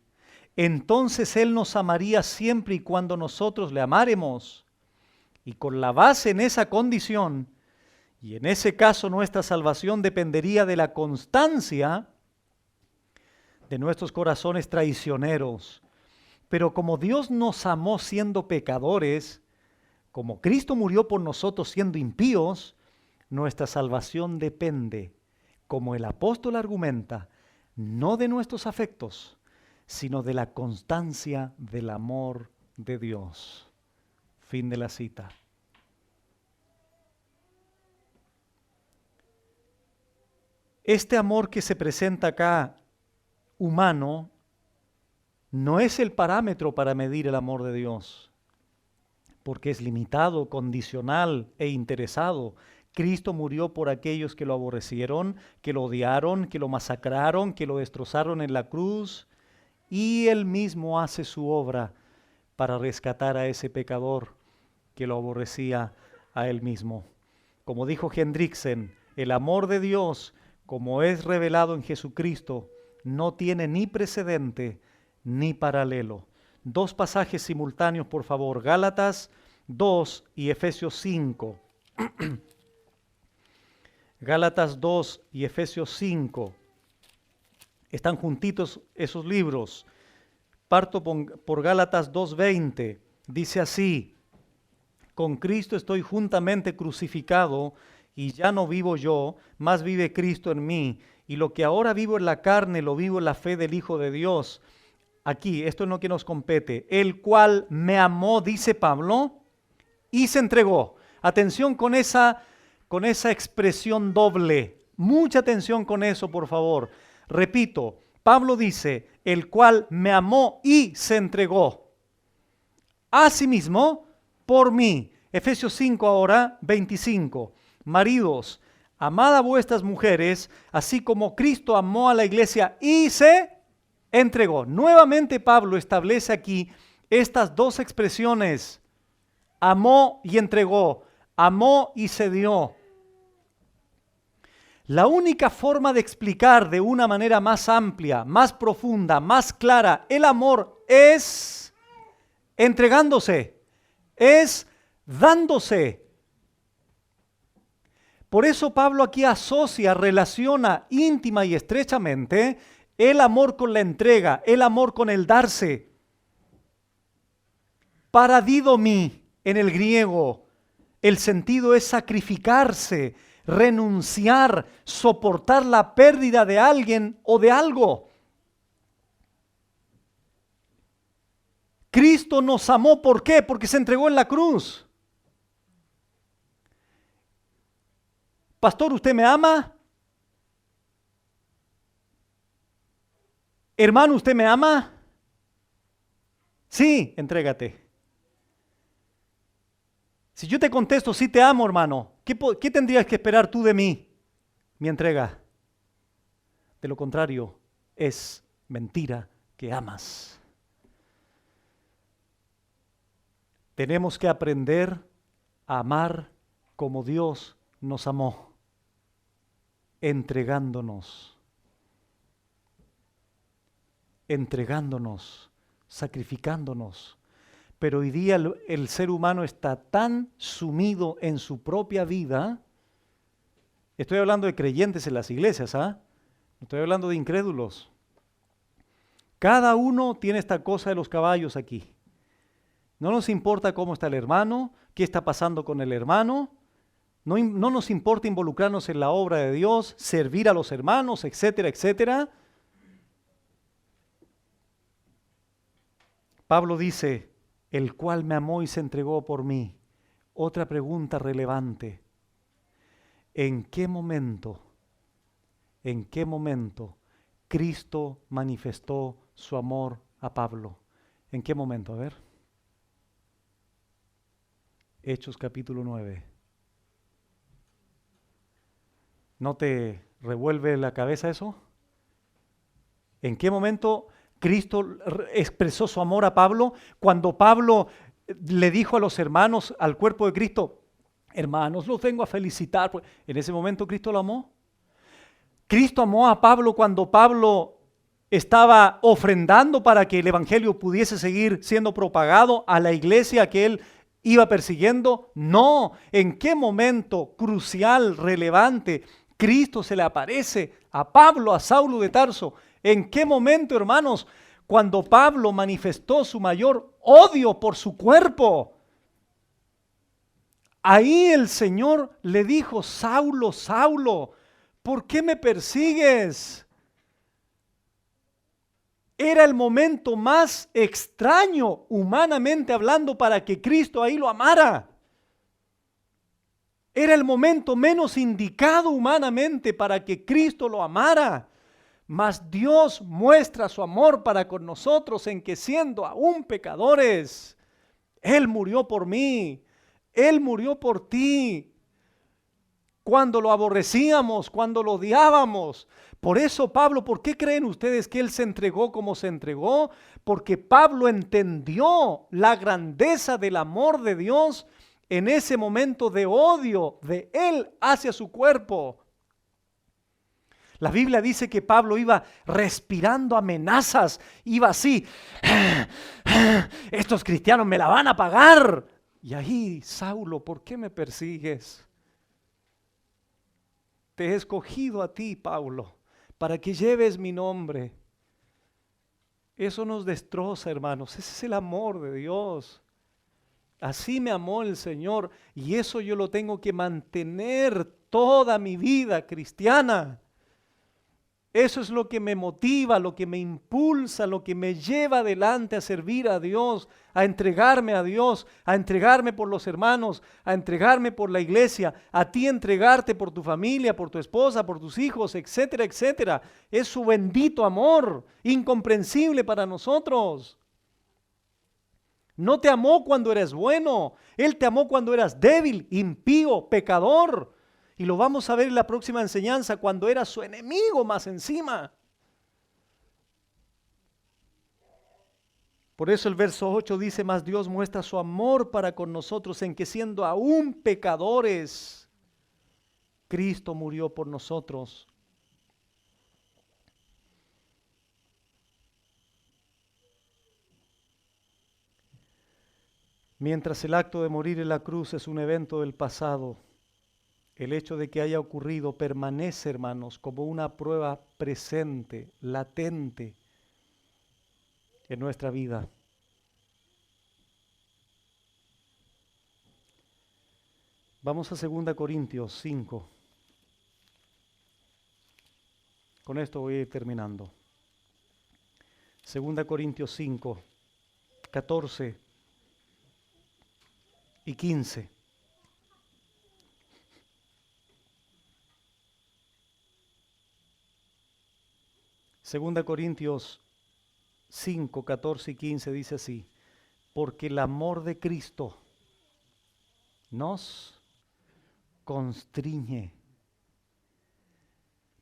entonces Él nos amaría siempre y cuando nosotros le amáremos. Y con la base en esa condición, y en ese caso nuestra salvación dependería de la constancia de nuestros corazones traicioneros. Pero como Dios nos amó siendo pecadores, como Cristo murió por nosotros siendo impíos, nuestra salvación depende, como el apóstol argumenta, no de nuestros afectos, sino de la constancia del amor de Dios. Fin de la cita. Este amor que se presenta acá, humano, no es el parámetro para medir el amor de Dios, porque es limitado, condicional e interesado. Cristo murió por aquellos que lo aborrecieron, que lo odiaron, que lo masacraron, que lo destrozaron en la cruz, y Él mismo hace su obra para rescatar a ese pecador que lo aborrecía a Él mismo. Como dijo Hendriksen, el amor de Dios, como es revelado en Jesucristo, no tiene ni precedente ni paralelo. Dos pasajes simultáneos, por favor, Gálatas 2 y Efesios 5. Gálatas 2 y Efesios 5. Están juntitos esos libros. Parto por Gálatas 2:20. Dice así: con Cristo estoy juntamente crucificado, y ya no vivo yo, mas vive Cristo en mí. Y lo que ahora vivo en la carne, lo vivo en la fe del Hijo de Dios. Aquí, esto es lo que nos compete. El cual me amó, dice Pablo, y se entregó. Atención con esa expresión doble. Mucha atención con eso, por favor. Repito, Pablo dice, el cual me amó y se entregó. Asimismo, por mí. Efesios 5 ahora, 25. Maridos, amad a vuestras mujeres, así como Cristo amó a la iglesia y se entregó. Nuevamente Pablo establece aquí estas dos expresiones. Amó y entregó. Amó y se dio. La única forma de explicar de una manera más amplia, más profunda, más clara el amor es entregándose, es dándose. Por eso Pablo aquí asocia, relaciona íntima y estrechamente el amor con la entrega, el amor con el darse. Paradidomi en el griego, el sentido es sacrificarse, renunciar, soportar la pérdida de alguien o de algo. Cristo nos amó, ¿por qué? Porque se entregó en la cruz. Pastor, ¿usted me ama? Hermano, ¿usted me ama? Sí, entrégate. Si yo te contesto, sí te amo, hermano, ¿qué tendrías que esperar tú de mí? Mi entrega. De lo contrario, es mentira que amas. Tenemos que aprender a amar como Dios nos amó, entregándonos, sacrificándonos. Pero hoy día el ser humano está tan sumido en su propia vida. Estoy hablando de creyentes en las iglesias, ¿ah? No estoy hablando de incrédulos. Cada uno tiene esta cosa de los caballos aquí. No nos importa cómo está el hermano, qué está pasando con el hermano. No nos importa involucrarnos en la obra de Dios, servir a los hermanos, etcétera, etcétera. Pablo dice, el cual me amó y se entregó por mí. Otra pregunta relevante. ¿En qué momento Cristo manifestó su amor a Pablo? ¿En qué momento? A ver. Hechos capítulo 9. ¿No te revuelve la cabeza eso? ¿En qué momento Cristo expresó su amor a Pablo? Cuando Pablo le dijo a los hermanos, al cuerpo de Cristo, hermanos, los vengo a felicitar. En ese momento Cristo lo amó. Cristo amó a Pablo cuando Pablo estaba ofrendando para que el evangelio pudiese seguir siendo propagado a la iglesia que él iba persiguiendo. No, ¿en qué momento crucial, relevante, Cristo se le aparece a Pablo, a Saulo de Tarso? ¿En qué momento, hermanos? Cuando Pablo manifestó su mayor odio por su cuerpo. Ahí el Señor le dijo, Saulo, Saulo, ¿por qué me persigues? Era el momento más extraño, humanamente hablando, para que Cristo ahí lo amara. Era el momento menos indicado humanamente para que Cristo lo amara. Mas Dios muestra su amor para con nosotros en que siendo aún pecadores, Él murió por mí, Él murió por ti. Cuando lo aborrecíamos, cuando lo odiábamos. Por eso Pablo, ¿por qué creen ustedes que él se entregó como se entregó? Porque Pablo entendió la grandeza del amor de Dios en ese momento de odio de él hacia su cuerpo. La Biblia dice que Pablo iba respirando amenazas, iba así, estos cristianos me la van a pagar. Y ahí, Saulo, ¿por qué me persigues? Te he escogido a ti, Pablo, para que lleves mi nombre. Eso nos destroza, hermanos. Ese es el amor de Dios. Así me amó el Señor y eso yo lo tengo que mantener toda mi vida cristiana. Eso es lo que me motiva, lo que me impulsa, lo que me lleva adelante a servir a Dios, a Dios, a entregarme por los hermanos, a entregarme por la iglesia, a ti entregarte por tu familia, por tu esposa, por tus hijos, etcétera, etcétera. Es su bendito amor, incomprensible para nosotros. No te amó cuando eres bueno, Él te amó cuando eras débil, impío, pecador. Y lo vamos a ver en la próxima enseñanza, cuando era su enemigo más encima. Por eso el verso 8 dice, mas Dios muestra su amor para con nosotros en que siendo aún pecadores, Cristo murió por nosotros. Mientras el acto de morir en la cruz es un evento del pasado, el hecho de que haya ocurrido permanece, hermanos, como una prueba presente, latente en nuestra vida. Vamos a 2 Corintios 5. Con esto voy a ir terminando. 2 Corintios 5, 14 y 15. Segunda Corintios 5, 14 y 15 dice así, porque el amor de Cristo nos constriñe.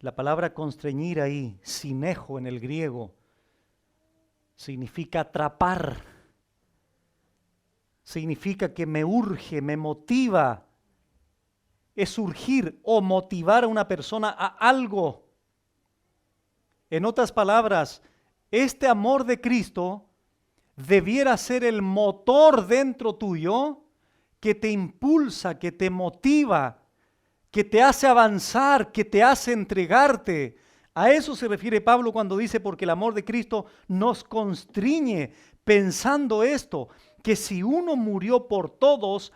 La palabra constreñir ahí, sinejo en el griego, significa atrapar, significa que me urge, me motiva, es urgir o motivar a una persona a algo. En otras palabras, este amor de Cristo debiera ser el motor dentro tuyo que te impulsa, que te motiva, que te hace avanzar, que te hace entregarte. A eso se refiere Pablo cuando dice, porque el amor de Cristo nos constriñe, pensando esto, que si uno murió por todos,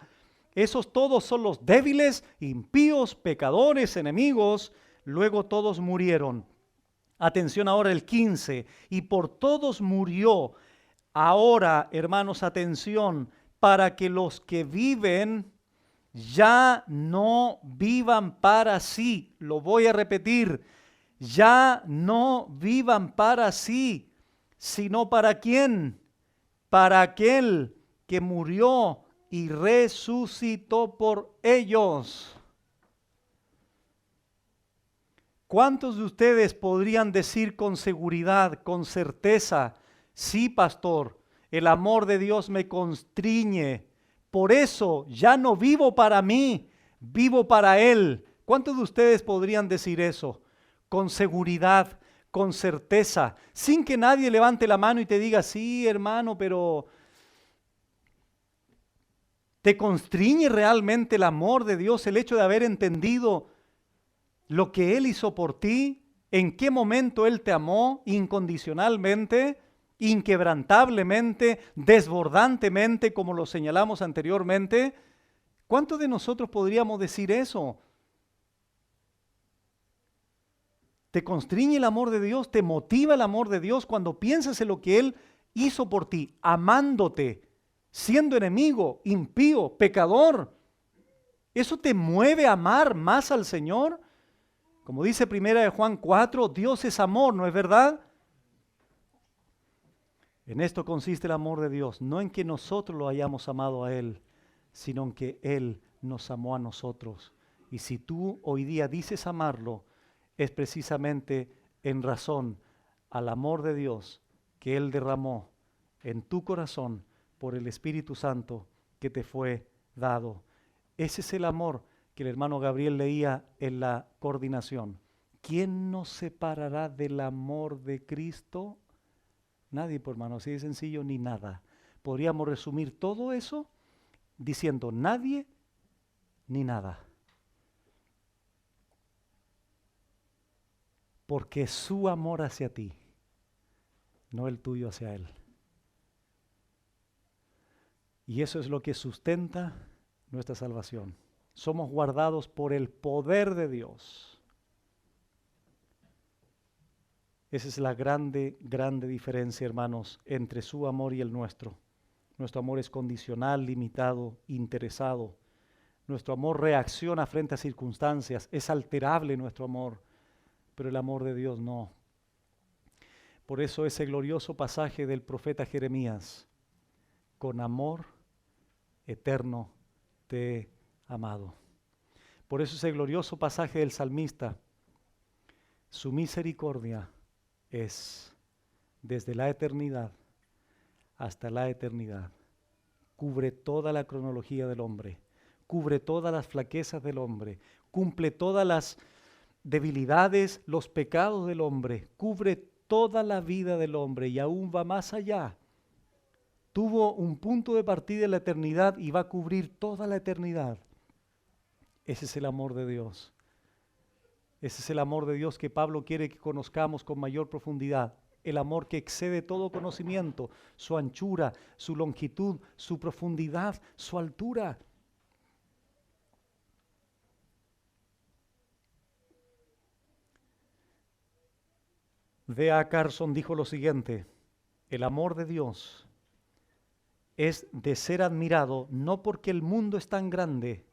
esos todos son los débiles, impíos, pecadores, enemigos, luego todos murieron. Atención ahora el 15, y por todos murió. Ahora, hermanos, atención, para que los que viven ya no vivan para sí. Lo voy a repetir, ya no vivan para sí, sino para ¿quién? Para aquel que murió y resucitó por ellos. ¿Cuántos de ustedes podrían decir con seguridad, con certeza, sí, pastor, El amor de Dios me constriñe. Por eso ya no vivo para mí, vivo para Él. ¿Cuántos de ustedes podrían decir eso? Con seguridad, con certeza, sin que nadie levante la mano y te diga, sí, hermano, pero ¿te constriñe realmente el amor de Dios, el hecho de haber entendido lo que Él hizo por ti? ¿En qué momento Él te amó incondicionalmente, inquebrantablemente, desbordantemente, como lo señalamos anteriormente? ¿Cuántos de nosotros podríamos decir eso? ¿Te constriñe el amor de Dios? ¿Te motiva el amor de Dios cuando piensas en lo que Él hizo por ti, amándote, siendo enemigo, impío, pecador? ¿Eso te mueve a amar más al Señor? Como dice 1 Juan 4, Dios es amor, ¿no es verdad? En esto consiste el amor de Dios, no en que nosotros lo hayamos amado a Él, sino en que Él nos amó a nosotros. Y si tú hoy día dices amarlo, es precisamente en razón al amor de Dios que Él derramó en tu corazón por el Espíritu Santo que te fue dado. Ese es el amor que el hermano Gabriel leía en la coordinación. ¿Quién nos separará del amor de Cristo? Nadie, por hermano, así de sencillo, ni nada. Podríamos resumir todo eso diciendo nadie ni nada. Porque es su amor hacia ti, no el tuyo hacia Él. Y eso es lo que sustenta nuestra salvación. Somos guardados por el poder de Dios. Esa es la grande, grande diferencia, hermanos, entre su amor y el nuestro. Nuestro amor es condicional, limitado, interesado. Nuestro amor reacciona frente a circunstancias. Es alterable nuestro amor, pero el amor de Dios no. Por eso ese glorioso pasaje del profeta Jeremías, con amor eterno te he amado. Por eso ese glorioso pasaje del salmista, su misericordia es desde la eternidad hasta la eternidad. Cubre toda la cronología del hombre, cubre todas las flaquezas del hombre, cumple todas las debilidades, los pecados del hombre, cubre toda la vida del hombre y aún va más allá. Tuvo un punto de partida en la eternidad y va a cubrir toda la eternidad. Ese es el amor de Dios. Ese es el amor de Dios que Pablo quiere que conozcamos con mayor profundidad. El amor que excede todo conocimiento, su anchura, su longitud, su profundidad, su altura. D.A. Carson dijo lo siguiente: el amor de Dios es de ser admirado no porque el mundo es tan grande,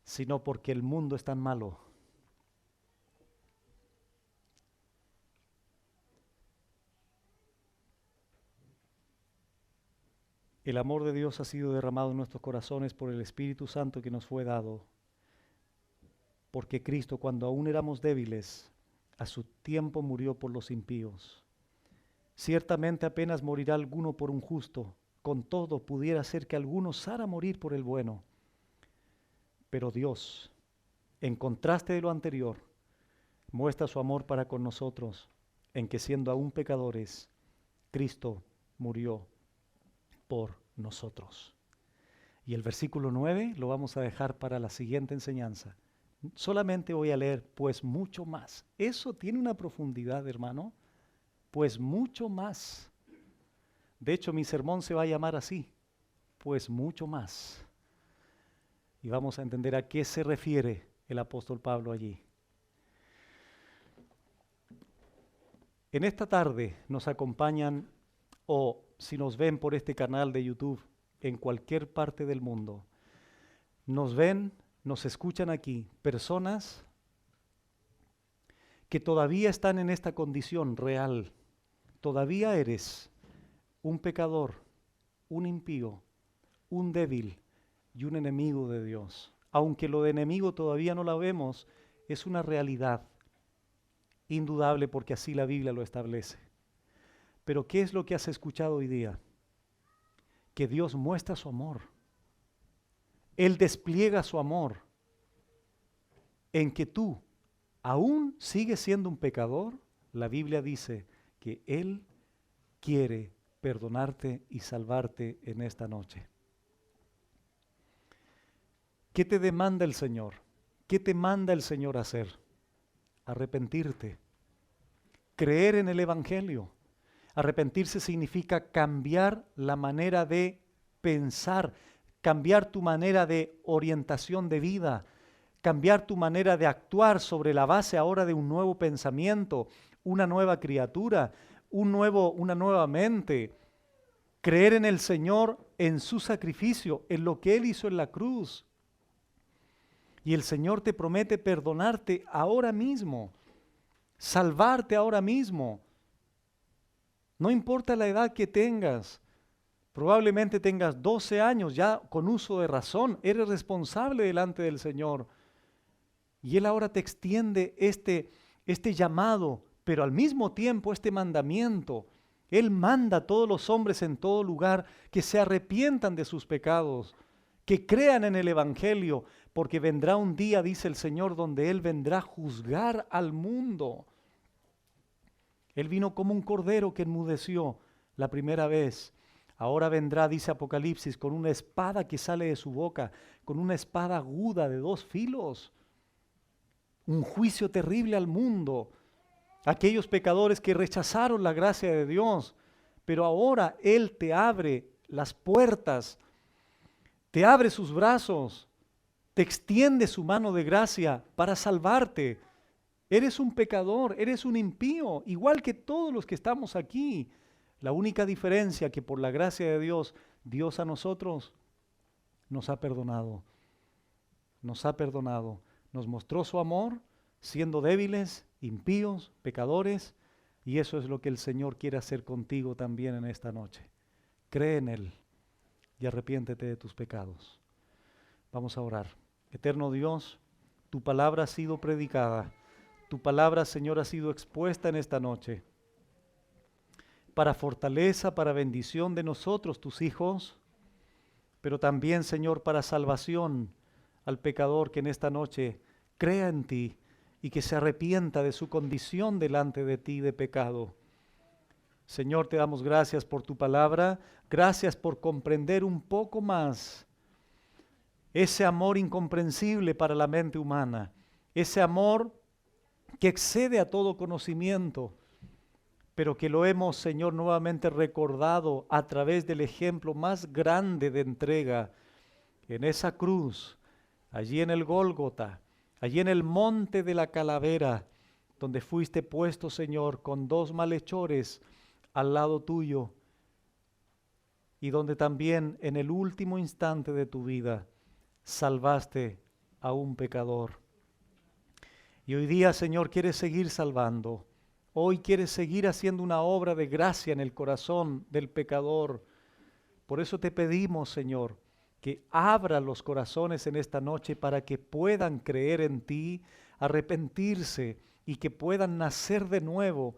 sino porque el mundo es tan malo. El amor de Dios ha sido derramado en nuestros corazones por el Espíritu Santo que nos fue dado, porque Cristo, cuando aún éramos débiles, a su tiempo murió por los impíos. Ciertamente apenas morirá alguno por un justo, con todo pudiera ser que alguno osara morir por el bueno. Pero Dios, en contraste de lo anterior, muestra su amor para con nosotros, en que siendo aún pecadores, Cristo murió por nosotros. Y el versículo 9 lo vamos a dejar para la siguiente enseñanza. Solamente voy a leer, pues mucho más. Eso tiene una profundidad, hermano, pues mucho más. De hecho, mi sermón se va a llamar así, pues mucho más. Y vamos a entender a qué se refiere el apóstol Pablo allí. En esta tarde nos acompañan, o si nos ven por este canal de YouTube, en cualquier parte del mundo, nos ven, nos escuchan aquí, personas que todavía están en esta condición real. Todavía eres un pecador, un impío, un débil y un enemigo de Dios. Aunque lo de enemigo todavía no lo vemos, es una realidad indudable porque así la Biblia lo establece. Pero ¿qué es lo que has escuchado hoy día? que Dios muestra su amor. Él despliega su amor en que tú, aún sigues siendo un pecador. La Biblia dice que Él quiere perdonarte y salvarte en esta noche. ¿Qué te demanda el Señor? ¿Qué te manda el Señor a hacer? Arrepentirte, creer en el Evangelio. Arrepentirse significa cambiar la manera de pensar, cambiar tu manera de orientación de vida, cambiar tu manera de actuar sobre la base ahora de un nuevo pensamiento, una nueva criatura, una nueva mente. Creer en el Señor, en su sacrificio, en lo que Él hizo en la cruz. Y el Señor te promete perdonarte ahora mismo, salvarte ahora mismo. No importa la edad que tengas, probablemente tengas 12 años ya con uso de razón, eres responsable delante del Señor. Y Él ahora te extiende este llamado, pero al mismo tiempo este mandamiento. Él manda a todos los hombres en todo lugar que se arrepientan de sus pecados, que crean en el Evangelio, porque vendrá un día, dice el Señor, donde Él vendrá a juzgar al mundo. Él vino como un cordero que enmudeció la primera vez. Ahora vendrá, dice Apocalipsis, con una espada que sale de su boca, con una espada aguda de 2 filos. Un juicio terrible al mundo. Aquellos pecadores que rechazaron la gracia de Dios. Pero ahora Él te abre las puertas, te abre sus brazos, te extiende su mano de gracia para salvarte. Eres un pecador, eres un impío, igual que todos los que estamos aquí. La única diferencia que por la gracia de Dios, Dios a nosotros nos ha perdonado. Nos ha perdonado. Nos mostró su amor siendo débiles, impíos, pecadores, y eso es lo que el Señor quiere hacer contigo también en esta noche. Cree en Él y arrepiéntete de tus pecados. Vamos a orar. Eterno Dios, tu palabra ha sido predicada. Tu palabra, Señor, ha sido expuesta en esta noche para fortaleza, para bendición de nosotros, tus hijos, pero también, Señor, para salvación al pecador que en esta noche crea en ti y que se arrepienta de su condición delante de ti de pecado. Señor, te damos gracias por tu palabra, gracias por comprender un poco más ese amor incomprensible para la mente humana, ese amor que excede a todo conocimiento, pero que lo hemos, Señor, nuevamente recordado a través del ejemplo más grande de entrega en esa cruz, allí en el Gólgota, allí en el monte de la calavera, donde fuiste puesto, Señor, con 2 malhechores al lado tuyo, y donde también en el último instante de tu vida salvaste a un pecador. Y hoy día, Señor, quieres seguir salvando. Hoy quieres seguir haciendo una obra de gracia en el corazón del pecador. Por eso te pedimos, Señor, que abra los corazones en esta noche para que puedan creer en ti, arrepentirse y que puedan nacer de nuevo,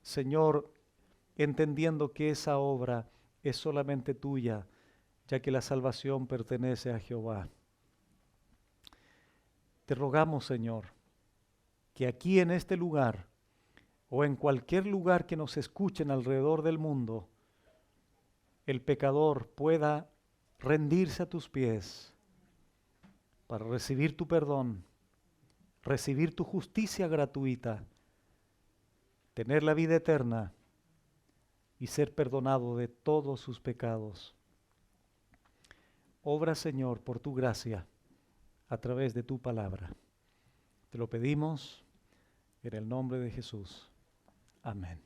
Señor, entendiendo que esa obra es solamente tuya, ya que la salvación pertenece a Jehová. Te rogamos, Señor, que aquí en este lugar o en cualquier lugar que nos escuchen alrededor del mundo, el pecador pueda rendirse a tus pies para recibir tu perdón, recibir tu justicia gratuita, tener la vida eterna y ser perdonado de todos sus pecados. Obra, Señor, por tu gracia a través de tu palabra. Te lo pedimos en el nombre de Jesús. Amén.